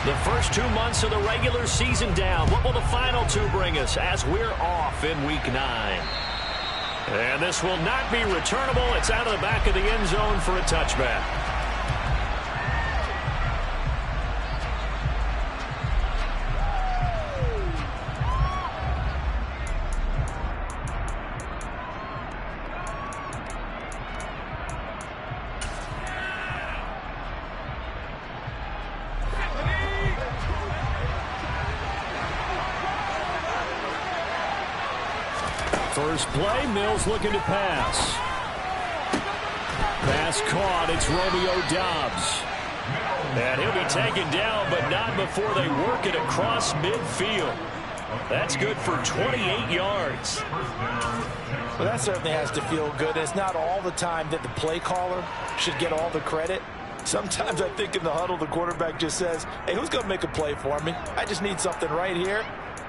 The first 2 months of the regular season down. What will the final 2 bring us as we're off in Week 9? And this will not be returnable. It's out of the back of the end zone for a touchback. First play, Mills looking to pass. Pass caught, it's Romeo Doubs. And he'll be taken down, but not before they work it across midfield. That's good for 28 yards. Well, that certainly has to feel good. It's not all the time that the play caller should get all the credit. Sometimes I think in the huddle, the quarterback just says, hey, who's going to make a play for me? I just need something right here.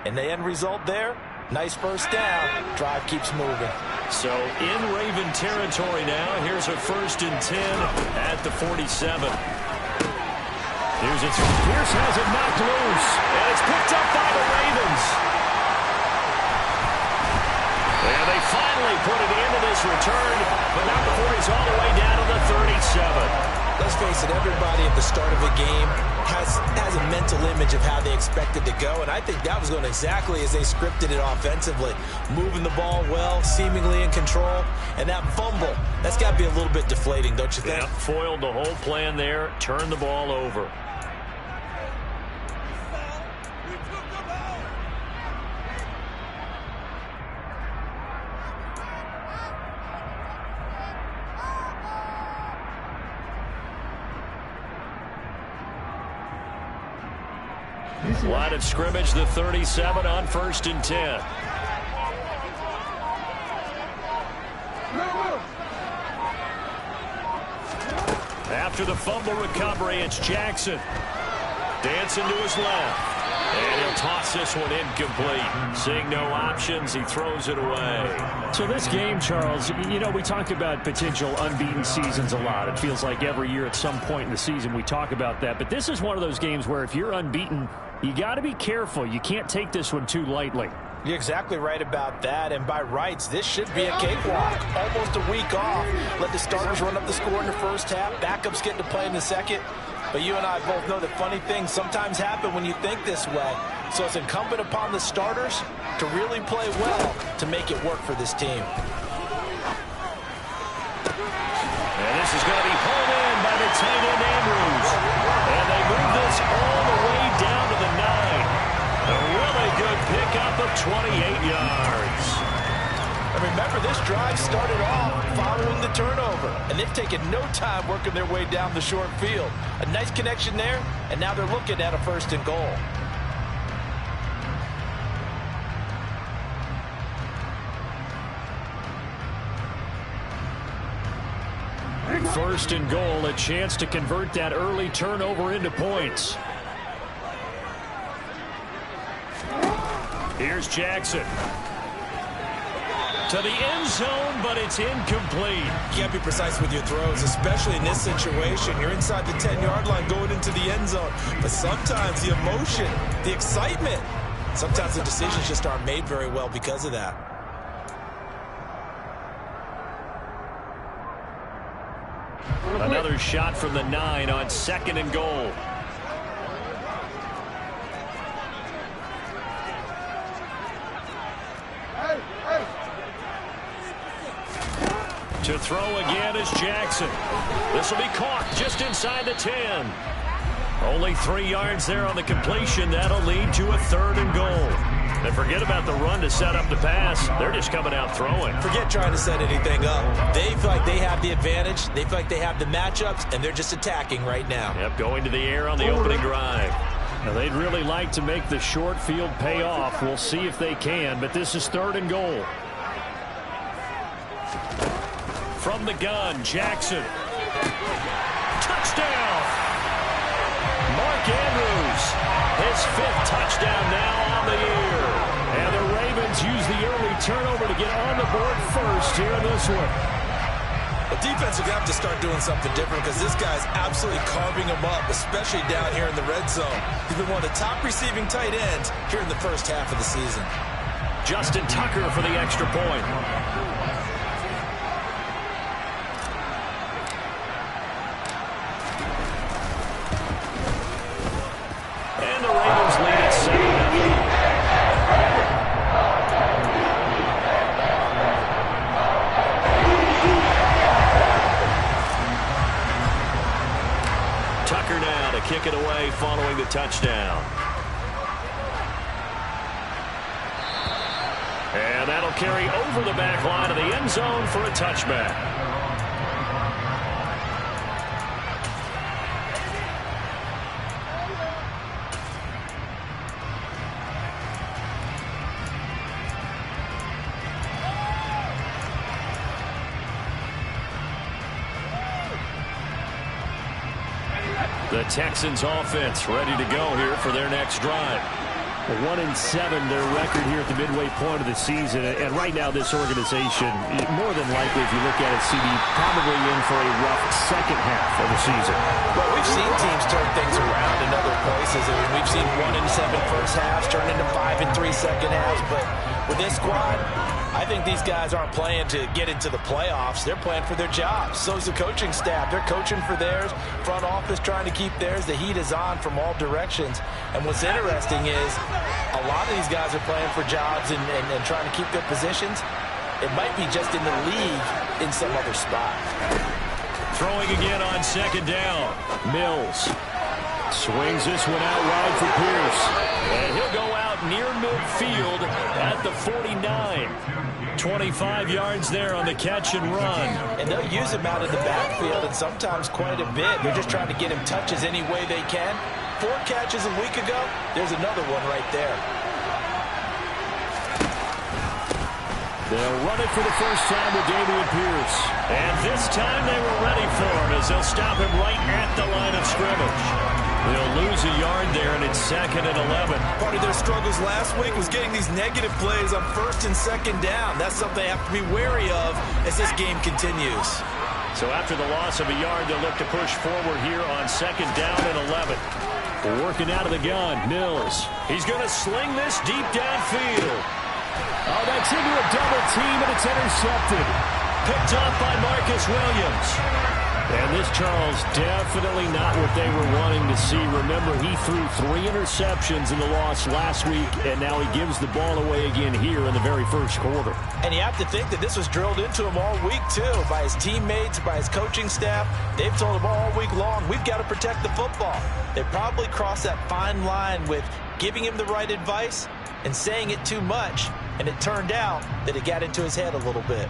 And the end result there, nice first down. Drive keeps moving. So in Raven territory now. Here's a 1st and 10 at the 47. Here's it. Pierce has it knocked loose. And it's picked up by the Ravens. And they finally put it into this return, but not before he's all the way down to the 37. Let's face it, everybody at the start of a game has a mental image of how they expect it to go, and I think that was going exactly as they scripted it offensively. Moving the ball well, seemingly in control, and that fumble, that's got to be a little bit deflating, don't you think? Yeah, foiled the whole plan there, turned the ball over. Line of scrimmage, the 37 on 1st and 10. After the fumble recovery, it's Jackson. Dancing to his left. And he'll toss this one incomplete. Seeing no options, he throws it away. So this game, Charles, you know, we talk about potential unbeaten seasons a lot. It feels like every year at some point in the season we talk about that. But this is one of those games where if you're unbeaten, you got to be careful. You can't take this one too lightly. You're exactly right about that, and by rights, this should be a cakewalk. Almost a week off. Let the starters run up the score in the first half. Backups get to play in the second. But you and I both know that funny things sometimes happen when you think this way. So it's incumbent upon the starters to really play well to make it work for this team. And this is going to be pulled in by the tight end Andrews. And they move this all the way down to the 9. A really good pickup of 28 yards. And remember, this drive started off following the turnover, and they've taken no time working their way down the short field. A nice connection there, and now they're looking at a 1st and goal. First and goal, a chance to convert that early turnover into points. Here's Jackson. To the end zone, but it's incomplete. You can't be precise with your throws, especially in this situation. You're inside the 10-yard line going into the end zone. But sometimes the emotion, the excitement, sometimes the decisions just aren't made very well because of that. Another shot from the 9 on 2nd and goal. To throw again is Jackson. This will be caught just inside the 10. Only 3 yards there on the completion. That'll lead to a 3rd and goal. And forget about the run to set up the pass. They're just coming out throwing. Forget trying to set anything up. They feel like they have the advantage. They feel like they have the matchups, and they're just attacking right now. Yep, going to the air on the opening drive. Now, they'd really like to make the short field pay off. We'll see if they can, but this is 3rd and goal. From the gun, Jackson. Touchdown! Mark Andrews, his 5th touchdown now on the year. And the Ravens use the early turnover to get on the board first here in this one. Well, defense are going to have to start doing something different because this guy's absolutely carving them up, especially down here in the red zone. He's been one of the top receiving tight ends here in the first half of the season. Justin Tucker for the extra point. And the Ravens lead at 7-0. Tucker now to kick it away following the touchdown. And that'll carry over the back line of the end zone for a touchback. The Texans offense ready to go here for their next drive. 1-7 their record here at the midway point of the season. And right now this organization, more than likely if you look at it, CD, probably in for a rough second half of the season. Well, we've seen teams turn things around in other places. I mean, we've seen 1-7 first halves turn into 5-3 second halves. But with this squad, I think these guys aren't playing to get into the playoffs. They're playing for their jobs. So is the coaching staff. They're coaching for theirs. Front office trying to keep theirs. The heat is on from all directions. And what's interesting is a lot of these guys are playing for jobs and trying to keep their positions. It might be just in the league in some other spot. Throwing again on second down. Mills swings this one out wide for Pierce. And he'll go out near midfield at the 49. 25 yards there on the catch and run. And they'll use him out of the backfield and sometimes quite a bit. They're just trying to get him touches any way they can. 4 catches a week ago. There's another one right there. They'll run it for the first time with Dameon Pierce. And this time they were ready for him as they'll stop him right at the line of scrimmage. They'll lose a yard there, and it's 2nd and 11. Part of their struggles last week was getting these negative plays on 1st and 2nd down. That's something they have to be wary of as this game continues. So after the loss of a yard, they'll look to push forward here on 2nd down and 11. Working out of the gun, Mills. He's going to sling this deep downfield. Oh, that's into a double team, and it's intercepted. Picked off by Marcus Williams. And this, Charles, definitely not what they were wanting to see. Remember, he threw 3 interceptions in the loss last week, and now he gives the ball away again here in the very first quarter. And you have to think that this was drilled into him all week, too, by his teammates, by his coaching staff. They've told him all week long, we've got to protect the football. They probably crossed that fine line with giving him the right advice and saying it too much, and it turned out that it got into his head a little bit.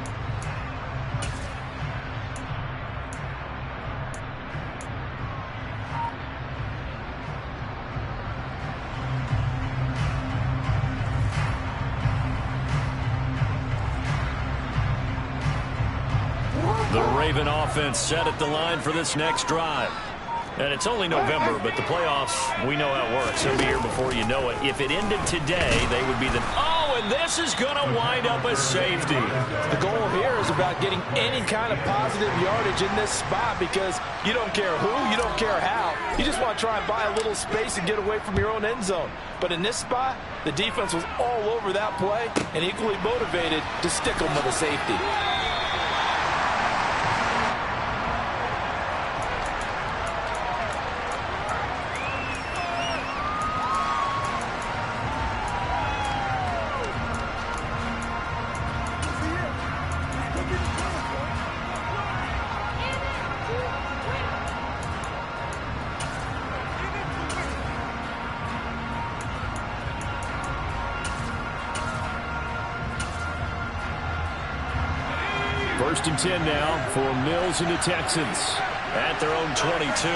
The Raven offense set at the line for this next drive. And it's only November, but the playoffs, we know how it works. They'll be here before you know it. If it ended today, they would be the... Oh, and this is going to wind up a safety. The goal here is about getting any kind of positive yardage in this spot because you don't care who, you don't care how. You just want to try and buy a little space and get away from your own end zone. But in this spot, the defense was all over that play and equally motivated to stick them with a safety. First and 10 now for Mills and the Texans at their own 22.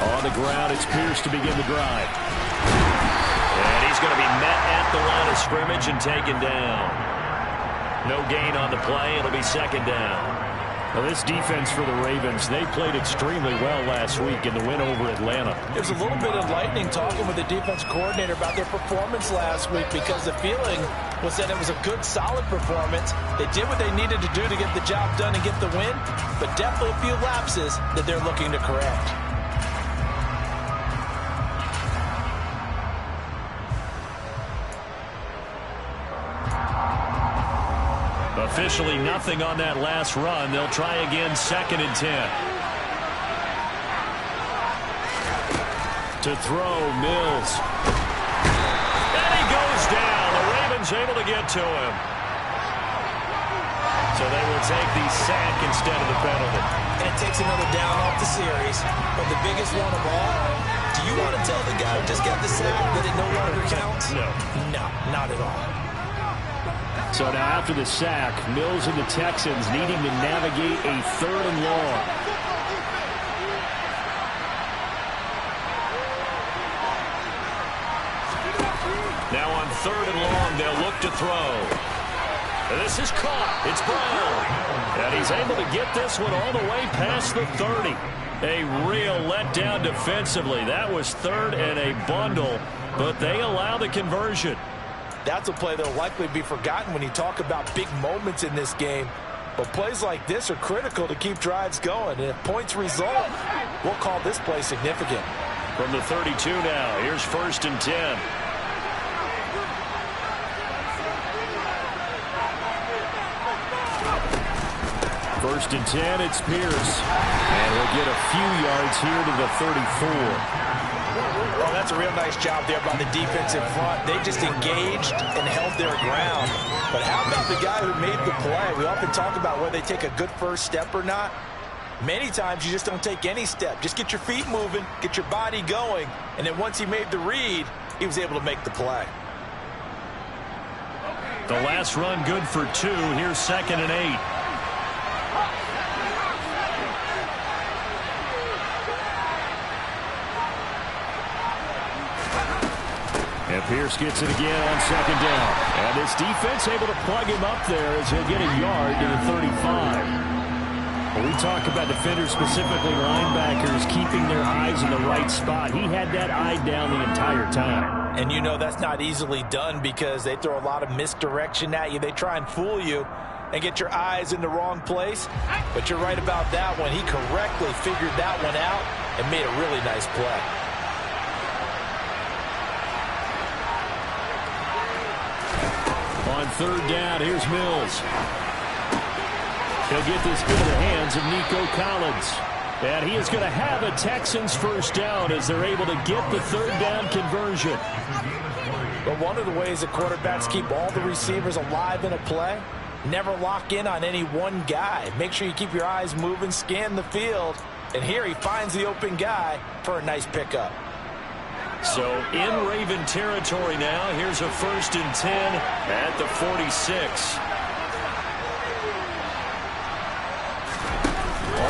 On the ground, it's Pierce to begin the drive. And he's going to be met at the line of scrimmage and taken down. No gain on the play. It'll be 2nd down. Well, this defense for the Ravens, they played extremely well last week in the win over Atlanta. It was a little bit enlightening talking with the defense coordinator about their performance last week, because the feeling was that it was a good, solid performance. They did what they needed to do to get the job done and get the win, but definitely a few lapses that they're looking to correct. Officially nothing on that last run. They'll try again, 2nd and 10. To throw, Mills. And he goes down. The Ravens able to get to him. So they will take the sack instead of the penalty. And it takes another down off the series. But the biggest one of all, do you want to tell the guy who just got the sack that it no longer counts? No. No, not at all. So now after the sack, Mills and the Texans needing to navigate a 3rd and long. Now on 3rd and long, they'll look to throw. This is caught. It's Brown. And he's able to get this one all the way past the 30. A real letdown defensively. That was 3rd and a bundle, but they allow the conversion. That's a play that will likely be forgotten when you talk about big moments in this game. But plays like this are critical to keep drives going. And if points result, we'll call this play significant. From the 32 now, here's 1st and 10. First and 10, it's Pierce. And he'll get a few yards here to the 34. Well, that's a real nice job there by the defense in front. They just engaged and held their ground. But how about the guy who made the play? We often talk about whether they take a good first step or not. Many times you just don't take any step. Just get your feet moving, get your body going, and then once he made the read, he was able to make the play. The last run good for 2. Here's 2nd and 8. And Pierce gets it again on 2nd down. And this defense able to plug him up there as he'll get a yard to the 35. When we talk about defenders, specifically linebackers, keeping their eyes in the right spot, he had that eye down the entire time. And you know that's not easily done because they throw a lot of misdirection at you. They try and fool you and get your eyes in the wrong place. But you're right about that one. He correctly figured that one out and made a really nice play. On 3rd down, here's Mills. He'll get this into the hands of Nico Collins. And he is going to have a Texans first down as they're able to get the 3rd down conversion. But one of the ways that quarterbacks keep all the receivers alive in a play, never lock in on any one guy. Make sure you keep your eyes moving, scan the field. And here he finds the open guy for a nice pickup. So in Raven territory now, here's a 1st and 10 at the 46.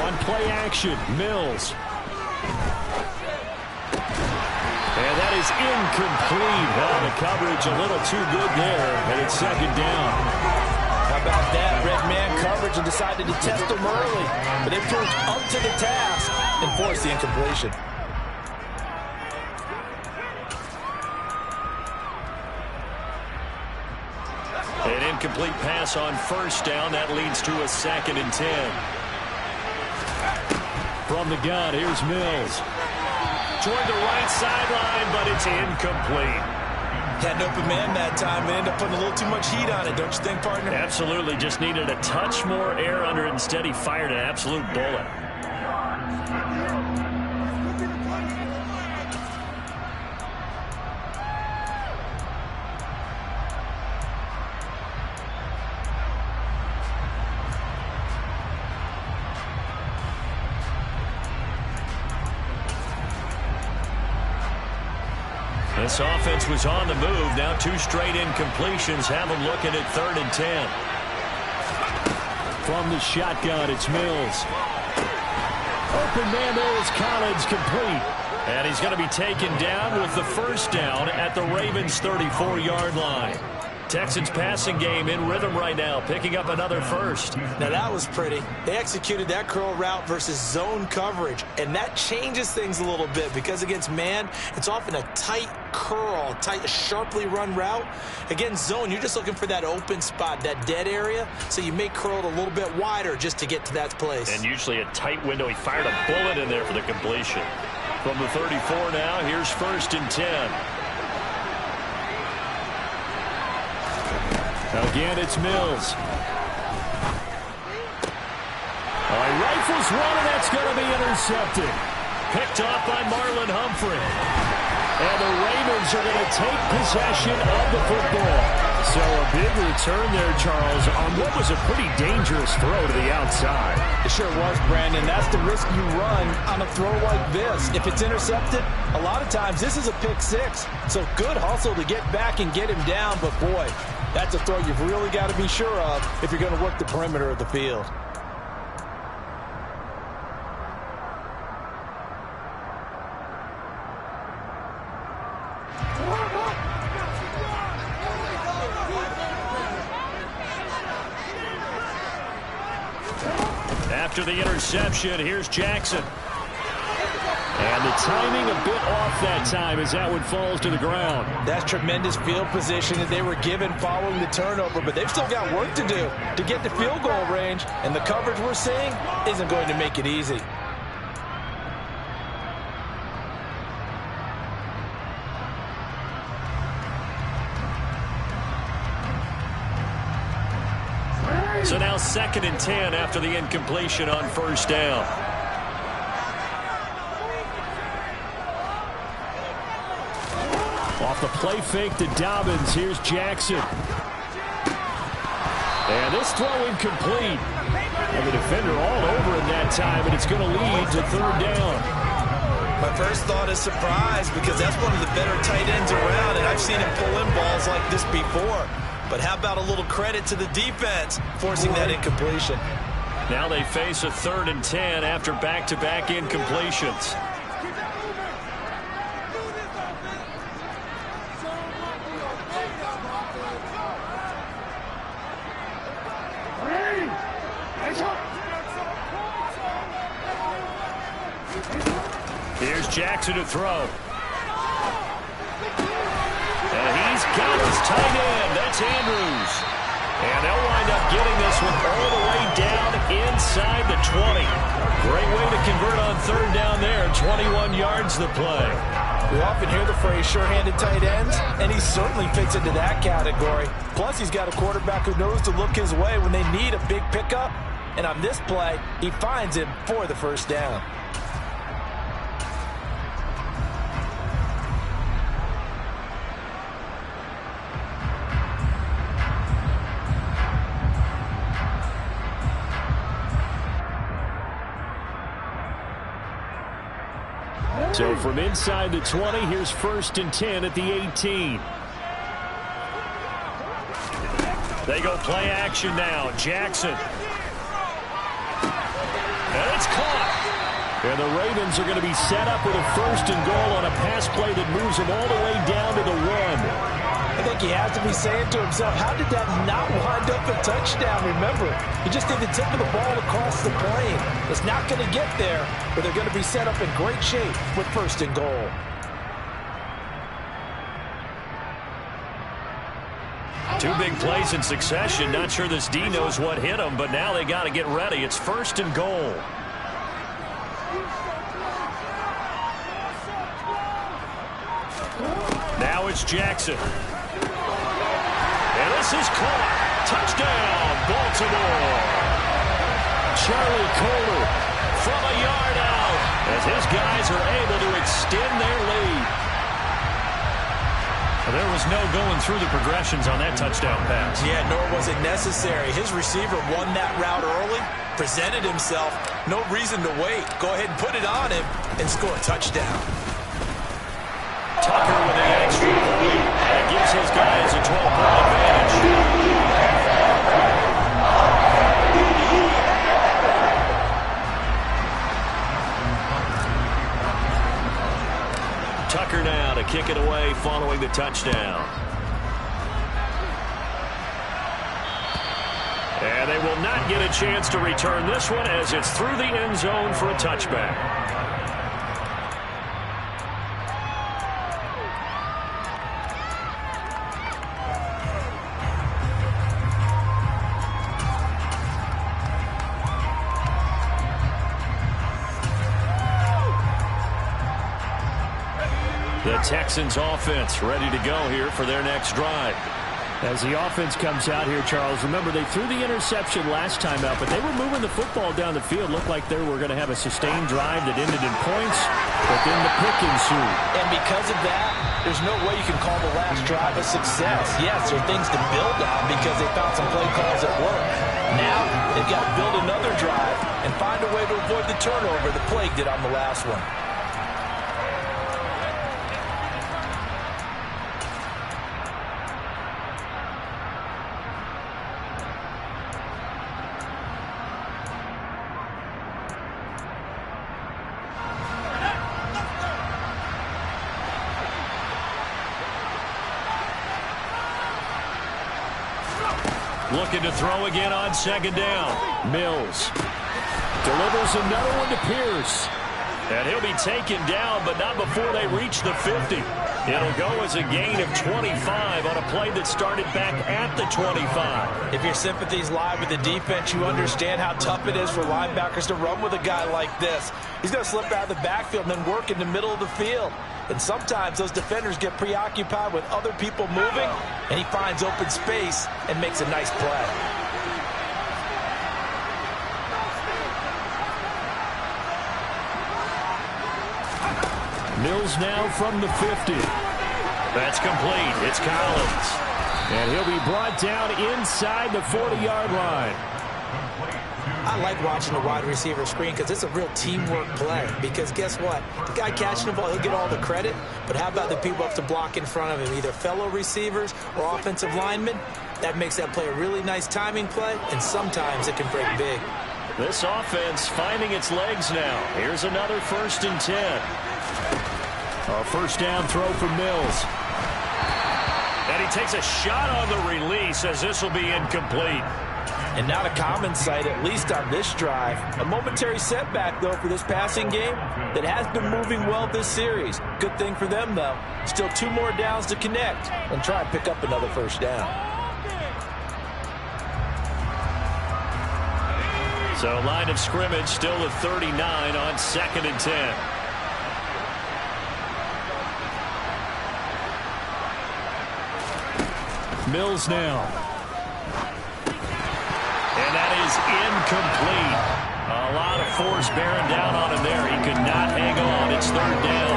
On play action, Mills. And that is incomplete. Well, the coverage a little too good there, and it's 2nd down. How about that? Red man coverage and decided to test them early. But they proved up to the task and forced the incompletion. An incomplete pass on 1st down. That leads to a 2nd and 10. From the gun, here's Mills. Toward the right sideline, but it's incomplete. Had an open man that time and ended up putting a little too much heat on it, don't you think, partner? Absolutely. Just needed a touch more air under it. Instead, he fired an absolute bullet. This offense was on the move. Now 2 straight incompletions have them looking at 3rd and 10. From the shotgun, it's Mills. Open man there is Collins, complete. And he's going to be taken down with the 1st down at the Ravens' 34-yard line. Texans passing game in rhythm right now, picking up another first. Now that was pretty. They executed that curl route versus zone coverage, and that changes things a little bit because against man, it's often a tight curl, tight, sharply run route. Against zone, you're just looking for that open spot, that dead area, so you may curl it a little bit wider just to get to that place. And usually a tight window. He fired a bullet in there for the completion. From the 34 now, here's 1st and 10. Again, it's Mills. Rifles one, and that's going to be intercepted. Picked off by Marlon Humphrey. And the Ravens are going to take possession of the football. So a big return there, Charles, on what was a pretty dangerous throw to the outside. It sure was, Brandon. That's the risk you run on a throw like this. If it's intercepted, a lot of times this is a pick six. So good hustle to get back and get him down. But, boy, that's a throw you've really got to be sure of if you're going to work the perimeter of the field. After the interception, here's Jackson. And the timing a bit off that time as that one falls to the ground. That's tremendous field position that they were given following the turnover, but they've still got work to do to get to field goal range, and the coverage we're seeing isn't going to make it easy. So now 2nd and 10 after the incompletion on 1st down. Off the play fake to Dobbins. Here's Jackson. And this throw incomplete. And the defender all over in that time, and it's going to lead to 3rd down. My first thought is surprise because that's one of the better tight ends around, and I've seen him pull in balls like this before. But how about a little credit to the defense forcing that incompletion? Now they face a 3rd and 10 after back-to-back incompletions. Here's Jackson to throw. And he's got his tight end. That's Andrews. And they'll wind up getting this one all the way down inside the 20. Great way to convert on 3rd down there. 21 yards the play. We often hear the phrase sure-handed tight ends, and he certainly fits into that category. Plus, he's got a quarterback who knows to look his way when they need a big pickup. And on this play, he finds him for the 1st down. So from inside the 20, here's 1st and 10 at the 18. They go play action now. Jackson. And it's caught. And the Ravens are going to be set up with a 1st and goal on a pass play that moves them all the way down to the 1. I think he has to be saying to himself, how did that not wind up a touchdown? Remember, he just did the tip of the ball across the plane. It's not going to get there, but they're going to be set up in great shape with 1st and goal. Two big plays in succession. Not sure this D knows what hit him, but now they got to get ready. It's 1st and goal. Now it's Jackson. And this is caught. Touchdown, Baltimore. Charlie Kohler from a yard out as his guys are able to extend their lead. Well, there was no going through the progressions on that touchdown pass. Yeah, nor was it necessary. His receiver won that route early, presented himself. No reason to wait. Go ahead and put it on him and score a touchdown. Tucker with an extra point. That gives his guys a 12-point advantage. Tucker now to kick it away following the touchdown. And they will not get a chance to return this one as it's through the end zone for a touchback. The Texans offense ready to go here for their next drive. As the offense comes out here, Charles, remember they threw the interception last time out, but they were moving the football down the field. Looked like they were going to have a sustained drive that ended in points, but then the pick ensued. And because of that, there's no way you can call the last drive a success. Yes, there are things to build on because they found some play calls that work. Now, they've got to build another drive and find a way to avoid the turnover the Plague did on the last one. Looking to throw again on second down. Mills delivers another one to Pierce. And he'll be taken down, but not before they reach the 50. It'll go as a gain of 25 on a play that started back at the 25. If your sympathies lie with the defense, you understand how tough it is for linebackers to run with a guy like this. He's going to slip out of the backfield and then work in the middle of the field. And sometimes those defenders get preoccupied with other people moving, and he finds open space and makes a nice play. Mills now from the 50. That's complete. It's Collins. And he'll be brought down inside the 40-yard line. I like watching the wide receiver screen because it's a real teamwork play. Because guess what? The guy catching the ball, he'll get all the credit. But how about the people up to block in front of him, either fellow receivers or offensive linemen? That makes that play a really nice timing play, and sometimes it can break big. This offense finding its legs now. Here's another 1st and 10. A first down throw for Mills. And he takes a shot on the release as this will be incomplete. And not a common sight, at least on this drive. A momentary setback, though, for this passing game that has been moving well this series. Good thing for them, though. Still 2 more downs to connect and try and pick up another first down. So line of scrimmage still at 39 on 2nd and 10. Mills now. And that is incomplete. A lot of force bearing down on him there. He could not hang on. It's 3rd down.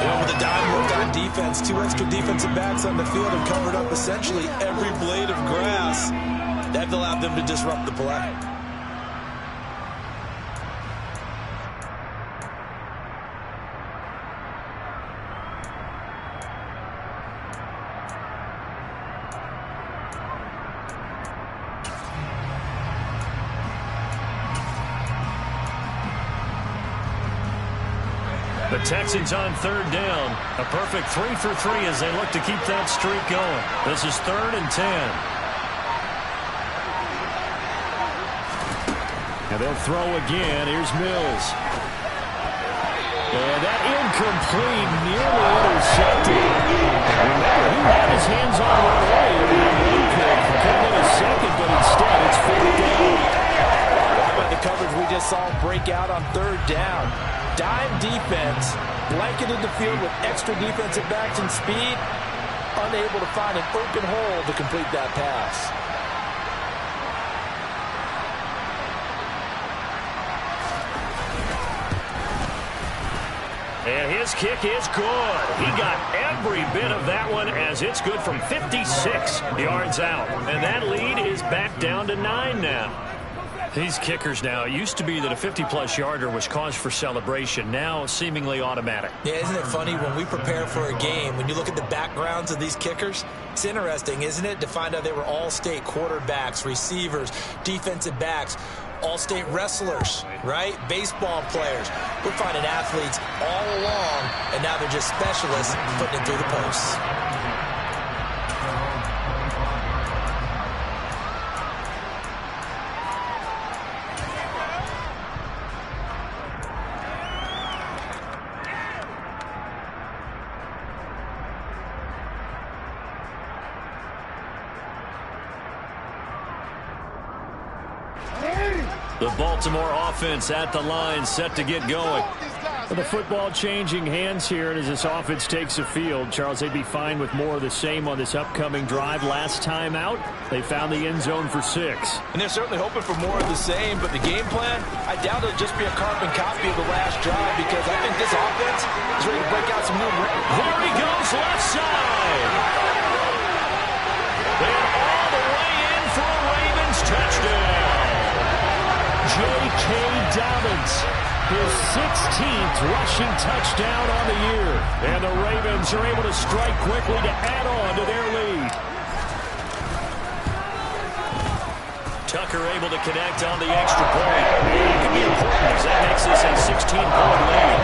Well, with a dime look on defense, 2 extra defensive backs on the field and covered up essentially every blade of grass. That allowed them to disrupt the play. The Texans on 3rd down. A perfect 3 for 3 as they look to keep that streak going. This is 3rd and 10. And they'll throw again. Here's Mills. And that incomplete, nearly intercepted. Remember, he had his hands on it earlier. One pick. Could have been a second, but instead it's 4th down. How about the coverage we just saw break out on 3rd down? Dime defense, blanketed the field with extra defensive backs and speed, unable to find an open hole to complete that pass. And his kick is good. He got every bit of that one as it's good from 56 yards out. And that lead is back down to 9 now. These kickers now, it used to be that a 50-plus yarder was cause for celebration. Now seemingly automatic. Yeah, isn't it funny when we prepare for a game, when you look at the backgrounds of these kickers, it's interesting, isn't it, to find out they were all-state quarterbacks, receivers, defensive backs, all-state wrestlers, right? Baseball players. We're finding athletes all along, and now they're just specialists putting it through the posts. The Baltimore offense at the line, set to get going. The football changing hands here, and as this offense takes the field, Charles, they'd be fine with more of the same on this upcoming drive. Last time out, they found the end zone for 6. And they're certainly hoping for more of the same, but the game plan, I doubt it'll just be a carbon copy of the last drive, because I think this offense is ready to break out some new records. There he goes, left side. And all the way in for a Ravens touchdown. J.K. Dobbins, his 16th rushing touchdown on the year. And the Ravens are able to strike quickly to add on to their lead. Tucker able to connect on the extra point. It could be important as that makes this a 16-point lead.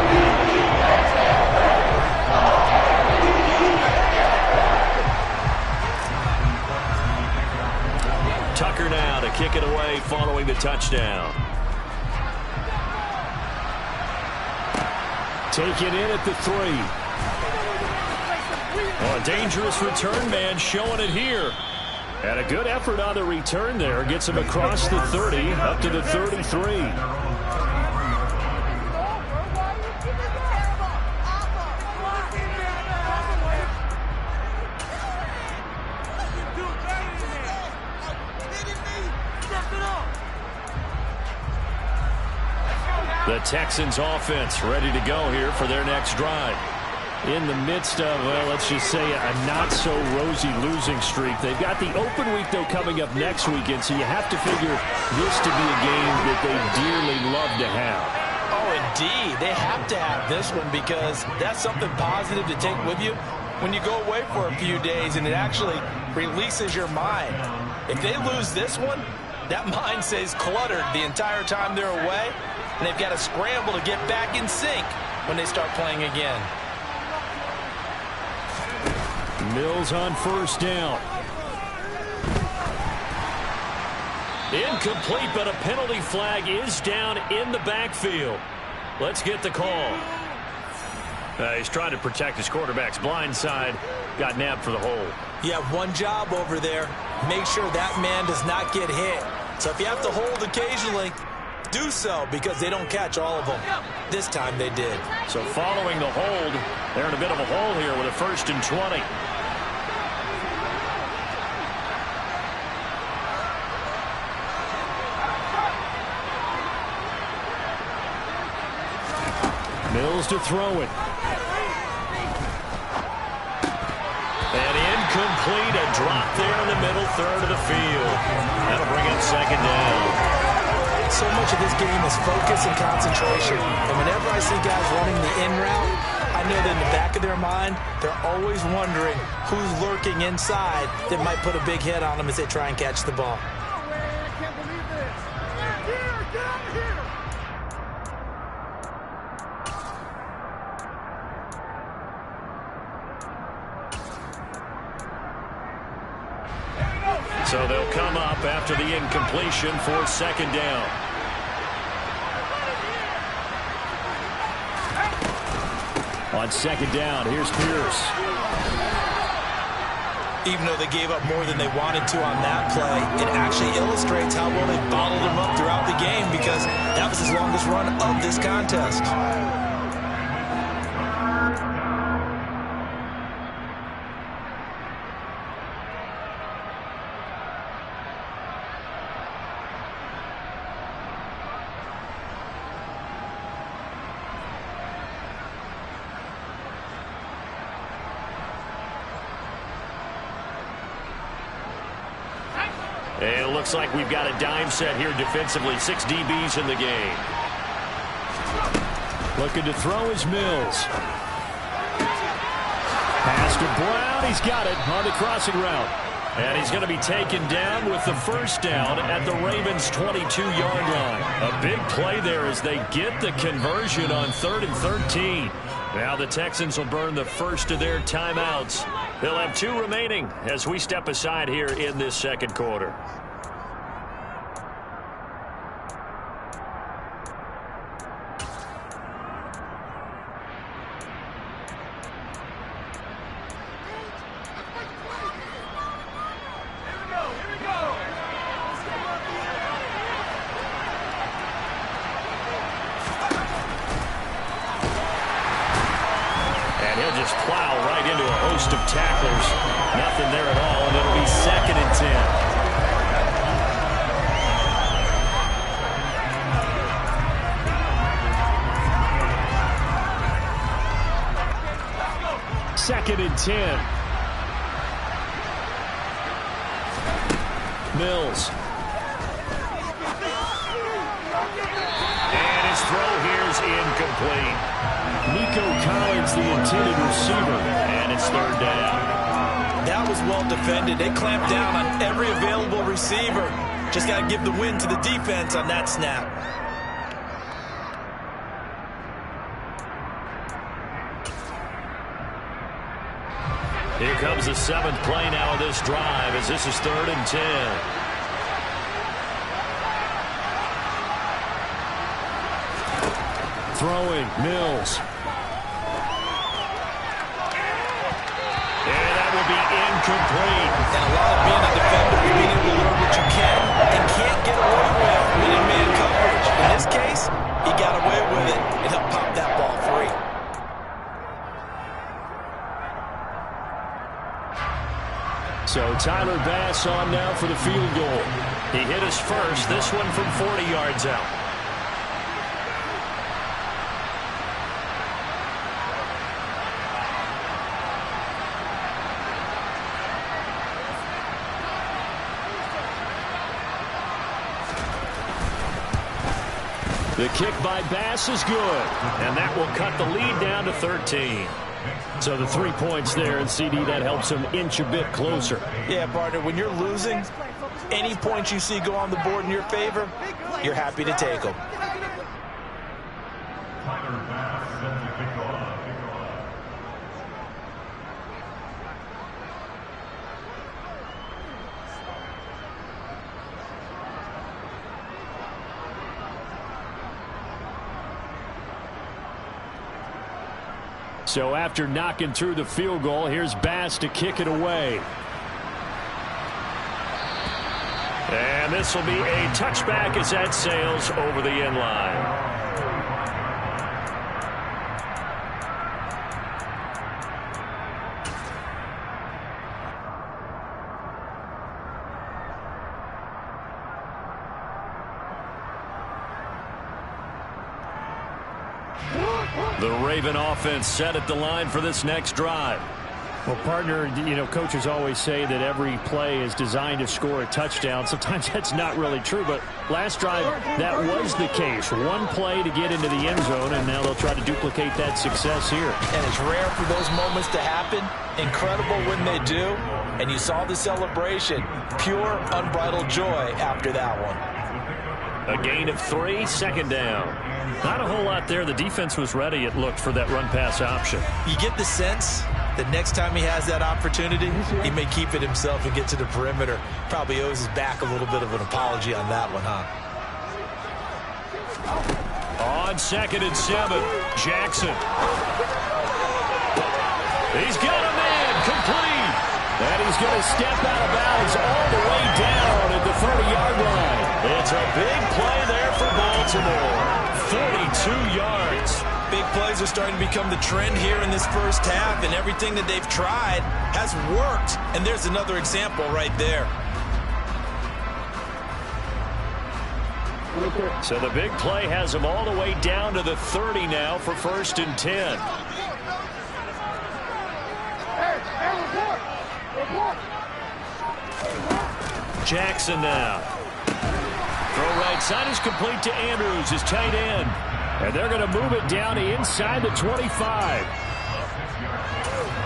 Tucker now to kick it away following the touchdown. Taken in at the 3. Oh, a dangerous return man showing it here. And a good effort on the return there. Gets him across the 30, up to the 33. The Texans offense ready to go here for their next drive. In the midst of, well, let's just say a not-so-rosy losing streak. They've got the open week, though, coming up next weekend, so you have to figure this to be a game that they dearly love to have. Oh, indeed. They have to have this one, because that's something positive to take with you when you go away for a few days, and it actually releases your mind. If they lose this one, that mind stays cluttered the entire time they're away, and they've got to scramble to get back in sync when they start playing again. Mills on first down. Incomplete, but a penalty flag is down in the backfield. Let's get the call. He's trying to protect his quarterback's blind side. Got nabbed for the hold. You have one job over there. Make sure that man does not get hit. So if you have to hold occasionally, do so, because they don't catch all of them. This time they did. So following the hold, they're in a bit of a hole here with a 1st and 20. Mills to throw it. And incomplete, a drop there in the middle third of the field. That'll bring up 2nd down. So much of this game is focus and concentration. And whenever I see guys running the in route, I know that in the back of their mind, they're always wondering who's lurking inside that might put a big hit on them as they try and catch the ball. So they'll come up after the incompletion for 2nd down. On 2nd down, here's Pierce. Even though they gave up more than they wanted to on that play, it actually illustrates how well they bottled them up throughout the game, because that was his longest run of this contest. And it looks like we've got a dime set here defensively. 6 DBs in the game. Looking to throw is Mills. Pass to Brown. He's got it on the crossing route. And he's going to be taken down with the 1st down at the Ravens' 22-yard line. A big play there as they get the conversion on 3rd and 13. Now the Texans will burn the first of their timeouts. They'll have 2 remaining as we step aside here in this 2nd quarter. first of tacklers. Nothing there at all, and it'll be 2nd and 10. Second and 10. Mills. And his throw here is incomplete. Nico Collins, the intended receiver, and it's 3rd down. That was well defended. They clamped down on every available receiver. Just got to give the win to the defense on that snap. Here comes the 7th play now of this drive as this is 3rd and 10. Throwing, Mills. And that will be incomplete. And a lot of being a defender is being able to learn what you can and can't get away with when in man coverage. In this case, he got away with it and helped pop that ball free. So Tyler Bass on now for the field goal. He hit his first, this one from 40 yards out. The kick by Bass is good, and that will cut the lead down to 13. So the 3 points there, and CD, that helps him inch a bit closer. Yeah, partner, when you're losing, any points you see go on the board in your favor, you're happy to take them. So after knocking through the field goal, here's Bass to kick it away. And this will be a touchback as that sails over the end line. The Raven offense set at the line for this next drive. Well, partner, you know, coaches always say that every play is designed to score a touchdown. Sometimes that's not really true, but last drive, that was the case. One play to get into the end zone, and now they'll try to duplicate that success here. And it's rare for those moments to happen. Incredible when they do. And you saw the celebration. Pure, unbridled joy after that one. A gain of 3, 2nd down. Not a whole lot there. The defense was ready, it looked, for that run-pass option. You get the sense that next time he has that opportunity, he may keep it himself and get to the perimeter. Probably owes his back a little bit of an apology on that one, huh? On 2nd and 7, Jackson. He's got a man, complete. And he's going to step out of bounds all the way down at the 30-yard line. It's a big play there for Baltimore. 42 yards. Big plays are starting to become the trend here in this first half, and everything that they've tried has worked. And there's another example right there. So the big play has them all the way down to the 30 now for 1st and 10. Jackson now. Throw right side is complete to Andrews, his tight end. And they're going to move it down to inside the 25.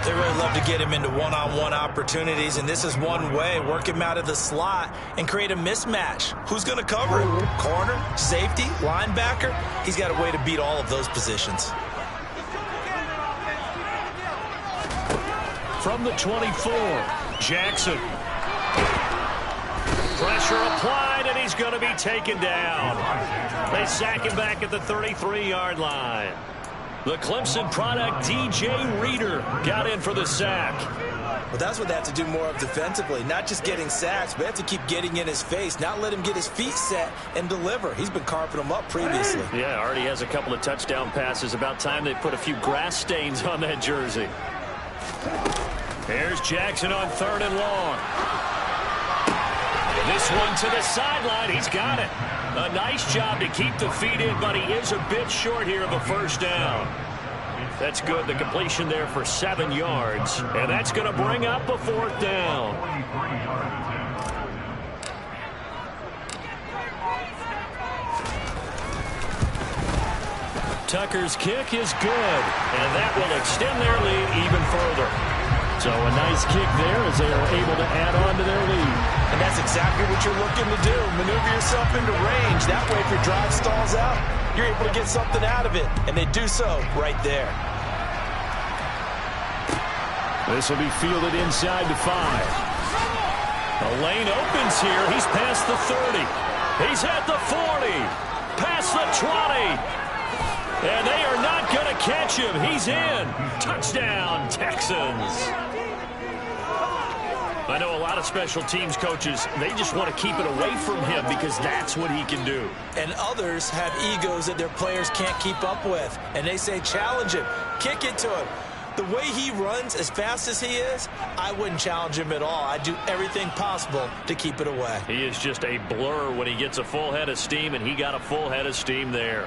They really love to get him into one-on-one opportunities, and this is one way. Work him out of the slot and create a mismatch. Who's going to cover him? Corner, safety, linebacker? He's got a way to beat all of those positions. From the 24, Jackson. Pressure applied, and he's going to be taken down. They sack him back at the 33-yard line. The Clemson product, DJ Reader, got in for the sack. Well, that's what they have to do more of defensively. Not just getting sacks, but they have to keep getting in his face, not let him get his feet set and deliver. He's been carving them up previously. Yeah, already has a couple of touchdown passes. About time they put a few grass stains on that jersey. Here's Jackson on 3rd and long. This one to the sideline. He's got it. A nice job to keep the feet in, but he is a bit short here of a first down. That's good. The completion there for 7 yards. And that's going to bring up a 4th down. Tucker's kick is good. And that will extend their lead even further. So a nice kick there as they are able to add on to their lead. And that's exactly what you're looking to do. Maneuver yourself into range. That way, if your drive stalls out, you're able to get something out of it. And they do so right there. This will be fielded inside the 5. The lane opens here. He's past the 30. He's at the 40. Past the 20. And they are not going to catch him. He's in. Touchdown, Texans. I know a lot of special teams coaches, they just want to keep it away from him because that's what he can do. And others have egos that their players can't keep up with. And they say, challenge him. Kick it to him. The way he runs, as fast as he is, I wouldn't challenge him at all. I'd do everything possible to keep it away. He is just a blur when he gets a full head of steam, and he got a full head of steam there.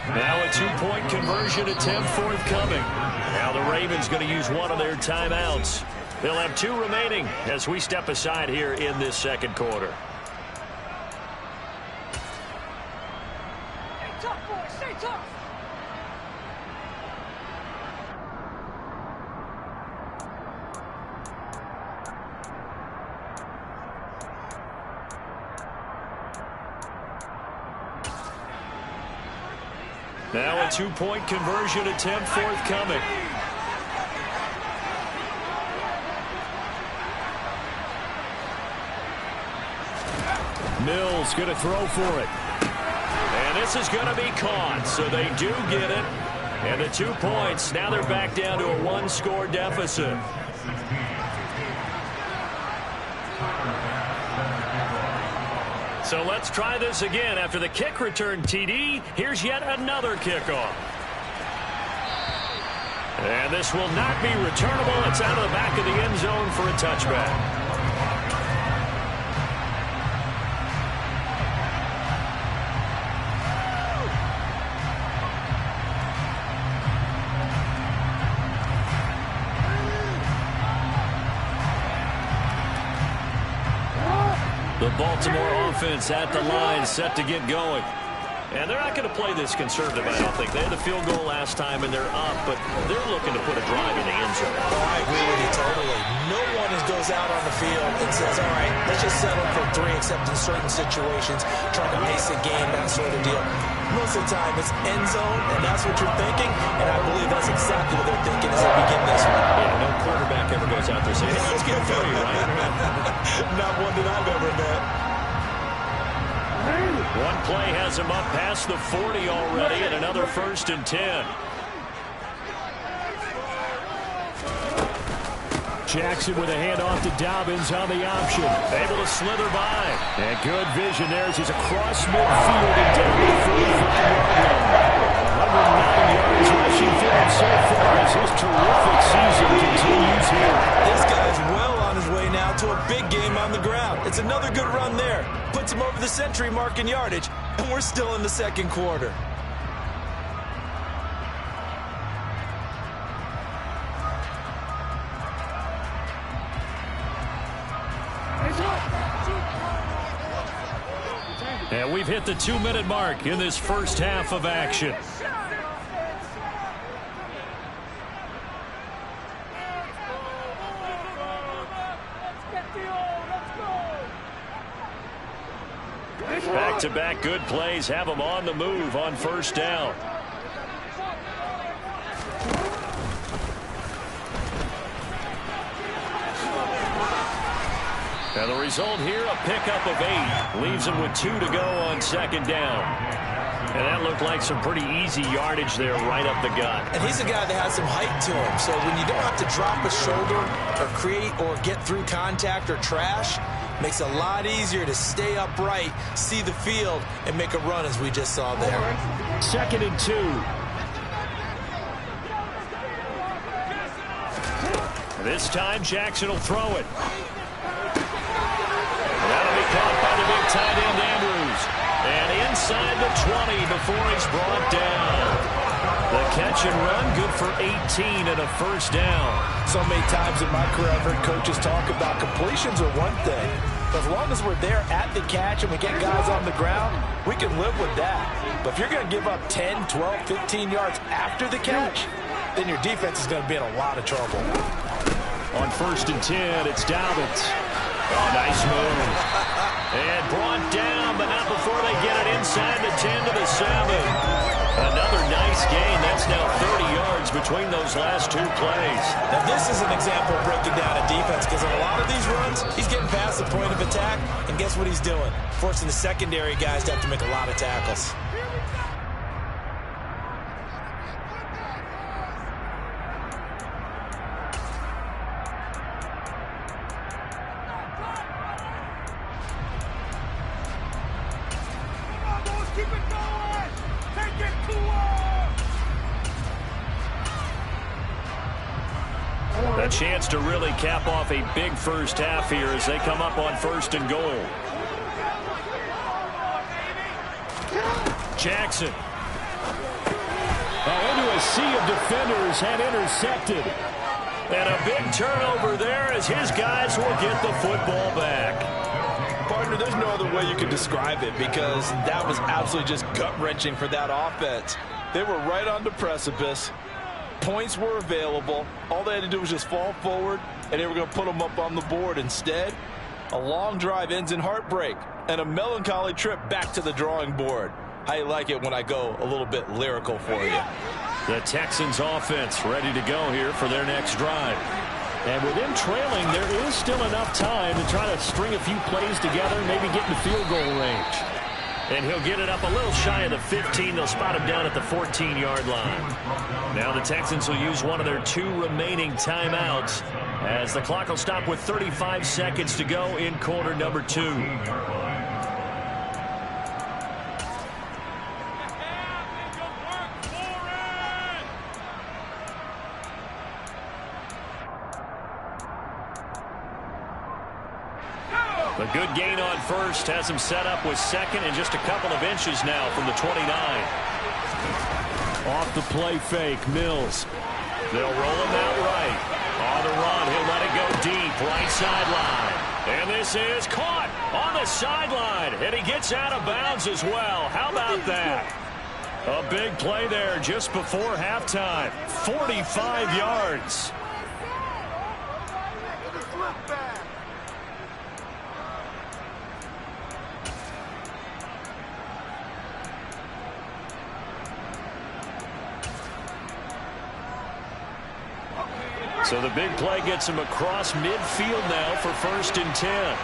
Now a 2-point conversion attempt forthcoming. Now the Ravens going to use one of their timeouts. They'll have 2 remaining as we step aside here in this second quarter. Stay tough, boys. Stay tough. Now a 2-point conversion attempt forthcoming. Mills going to throw for it. And this is going to be caught, so they do get it. And the 2 points, now they're back down to a 1-score deficit. So let's try this again. After the kick return TD, here's yet another kickoff. And this will not be returnable. It's out of the back of the end zone for a touchback. The Baltimore offense at the line, set to get going. And they're not going to play this conservative, I don't think. They had the field goal last time, and they're up, but they're looking to put a drive in the end zone. Oh, I agree with you totally. No one goes out on the field and says, all right, let's just settle for 3, except in certain situations, trying to ice a game, that sort of deal. Most of the time, it's end zone, and that's what you're thinking, and I believe that's exactly what they're thinking as they begin this one. Yeah, no quarterback ever goes out there saying, hey, let's get a for you, right? Not one that I've ever met. One play has him up past the 40 already, and another 1st and 10. Jackson with a handoff to Dobbins on the option. Able to slither by. And good vision there as he's across midfield and down to the 45-yard line. 109 yards rushing for him so far as his terrific season continues here. This guy's well on his way now to a big game on the ground. It's another good run there. Puts him over the century mark in yardage, and we're still in the second quarter. And we've hit the 2-minute mark in this first half of action. Back-to-back good plays have them on the move on first down. And the result here, a pickup of 8. Leaves him with 2 to go on second down. And that looked like some pretty easy yardage there right up the gut. And he's a guy that has some height to him. So when you don't have to drop a shoulder or create or get through contact or trash, makes it a lot easier to stay upright, see the field, and make a run as we just saw there. 2nd and 2. This time Jackson will throw it. That'll be caught by the big tight end Andrews. And inside the 20 before he's brought down. The catch and run, good for 18 and a first down. So many times in my career I've heard coaches talk about completions are one thing. But as long as we're there at the catch and we get guys on the ground, we can live with that. But if you're going to give up 10, 12, 15 yards after the catch, then your defense is going to be in a lot of trouble. On 1st and 10, it's Dobbins. Oh, nice move. And brought down, but not before they get it inside the 10 to the 7. Another nice gain. That's now 30 yards between those last two plays. Now, this is an example of breaking down a defense, because in a lot of these runs, he's getting past the point of attack, and guess what he's doing? Forcing the secondary guys to have to make a lot of tackles. A chance to really cap off a big first half here as they come up on 1st and goal. Jackson. Into a sea of defenders and intercepted. And a big turnover there as his guys will get the football back. Partner, there's no other way you could describe it, because that was absolutely just gut-wrenching for that offense. They were right on the precipice. Points were available. All they had to do was just fall forward, and they were going to put them up on the board. Instead, a long drive ends in heartbreak and a melancholy trip back to the drawing board. How you like it when I go a little bit lyrical for you? The Texans offense ready to go here for their next drive. And with them trailing, there is still enough time to try to string a few plays together, maybe get in the field goal range. And he'll get it up a little shy of the 15. They'll spot him down at the 14-yard line. Now the Texans will use one of their 2 remaining timeouts as the clock will stop with 35 seconds to go in quarter number 2. A good gain on 1st has him set up with 2nd and just a couple of inches now from the 29. Off the play fake, Mills. They'll roll him out right. On the run, he'll let it go deep, right sideline. And this is caught on the sideline, and he gets out of bounds as well. How about that? A big play there just before halftime. 45 yards. So the big play gets him across midfield now for 1st and 10.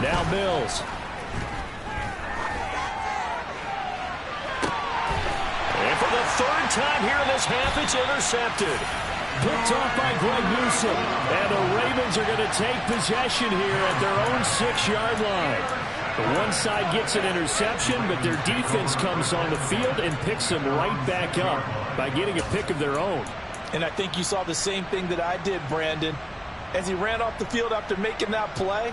Now Mills. And for the 3rd time here in this half, it's intercepted. Picked off by Greg Newsom. And the Ravens are going to take possession here at their own 6-yard line. The one side gets an interception, but their defense comes on the field and picks them right back up by getting a pick of their own. And I think you saw the same thing that I did, Brandon. As he ran off the field after making that play,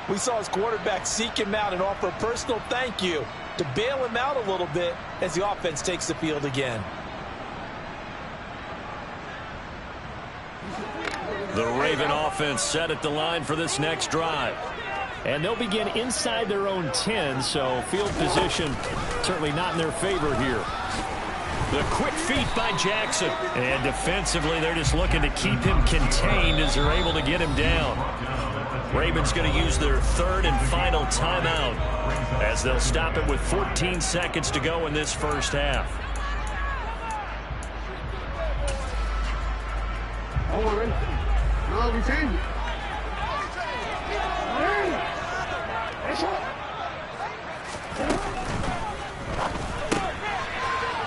we saw his quarterback seek him out and offer a personal thank you to bail him out a little bit as the offense takes the field again. The Raven offense set at the line for this next drive. And they'll begin inside their own 10, so field position certainly not in their favor here. The quick feet by Jackson. And defensively, they're just looking to keep him contained as they're able to get him down. Ravens going to use their 3rd and final timeout as they'll stop it with 14 seconds to go in this first half.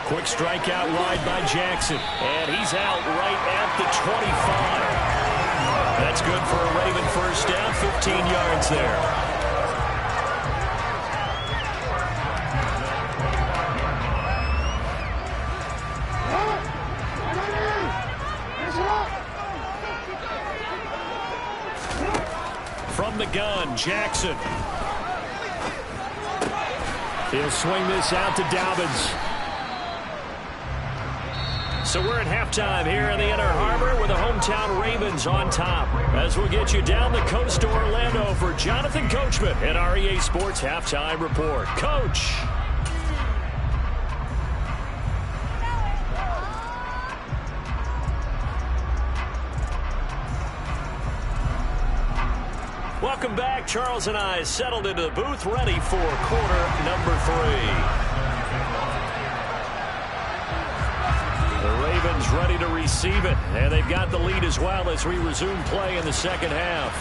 Quick strikeout wide by Jackson. And he's out right at the 25. That's good for a Raven first down, 15 yards there. Jackson. He'll swing this out to Dobbins. So we're at halftime here in the Inner Harbor with the hometown Ravens on top. As we'll get you down the coast to Orlando for Jonathan Coachman in our EA Sports Halftime Report. Coach. Welcome back. Charles and I settled into the booth, ready for quarter number 3. The Ravens ready to receive it, and they've got the lead as well as we resume play in the second half.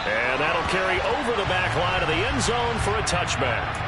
And that'll carry over the back line of the end zone for a touchback.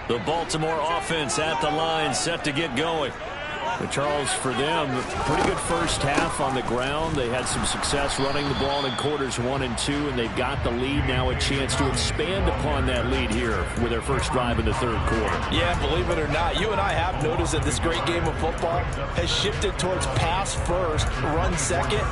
The Baltimore offense at the line, set to get going. But Charles, for them, pretty good first half on the ground. They had some success running the ball in quarters 1 and 2, and they've got the lead now, a chance to expand upon that lead here with their first drive in the third quarter. Yeah, believe it or not, you and I have noticed that this great game of football has shifted towards pass first, run second.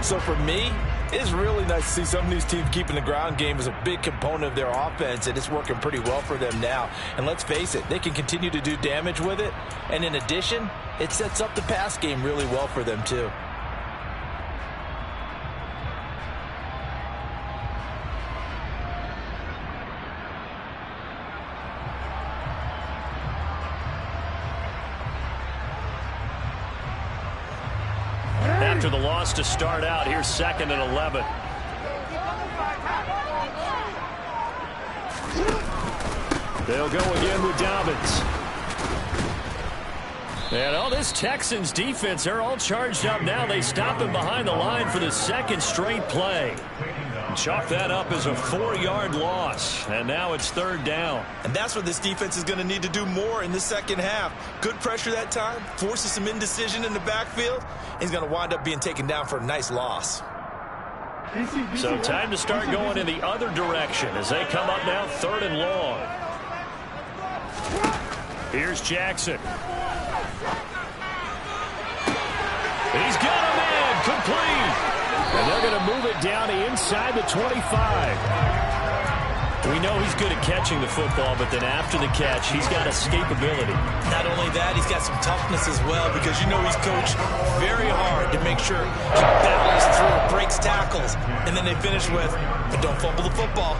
So for me, it's really nice to see some of these teams keeping the ground game as a big component of their offense, and it's working pretty well for them now. And let's face it, they can continue to do damage with it. And in addition, it sets up the pass game really well for them too. After the loss to start out, here's 2nd and 11. They'll go again with Dobbins. And all this Texans defense, they're all charged up now. They stop him behind the line for the second straight play. Chalk that up as a 4-yard loss. And now it's 3rd down. And that's what this defense is going to need to do more in the second half. Good pressure that time, forces some indecision in the backfield. He's going to wind up being taken down for a nice loss. So time to start going in the other direction as they come up now 3rd and long. Here's Jackson. He's got a man complete. And they're going to move it down inside the 25. We know he's good at catching the football, but then after the catch, he's got escapability. Not only that, he's got some toughness as well, because you know he's coached very hard to make sure he battles through, breaks tackles, and then they finish with, but don't fumble the football.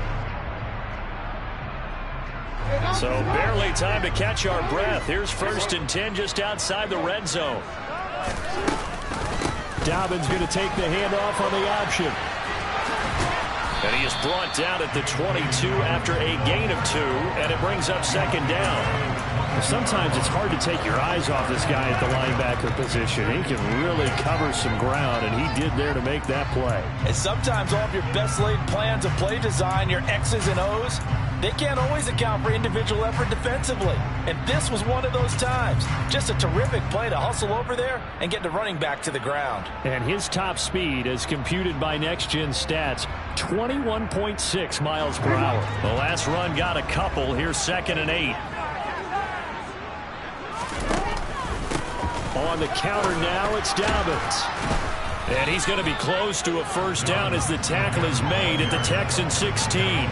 So barely time to catch our breath. Here's 1st and 10 just outside the red zone. Dobbins going to take the handoff on the option. And he is brought down at the 22 after a gain of 2, and it brings up 2nd down. Sometimes it's hard to take your eyes off this guy at the linebacker position. He can really cover some ground, and he did there to make that play. And sometimes all of your best laid plans of play design, your X's and O's, they can't always account for individual effort defensively. And this was one of those times. Just a terrific play to hustle over there and get the running back to the ground. And his top speed, as computed by Next Gen Stats, 21.6 miles per hour. The last run got a couple. Here's 2nd and 8. On the counter now, it's Dobbins. And he's going to be close to a 1st down as the tackle is made at the Texan 16.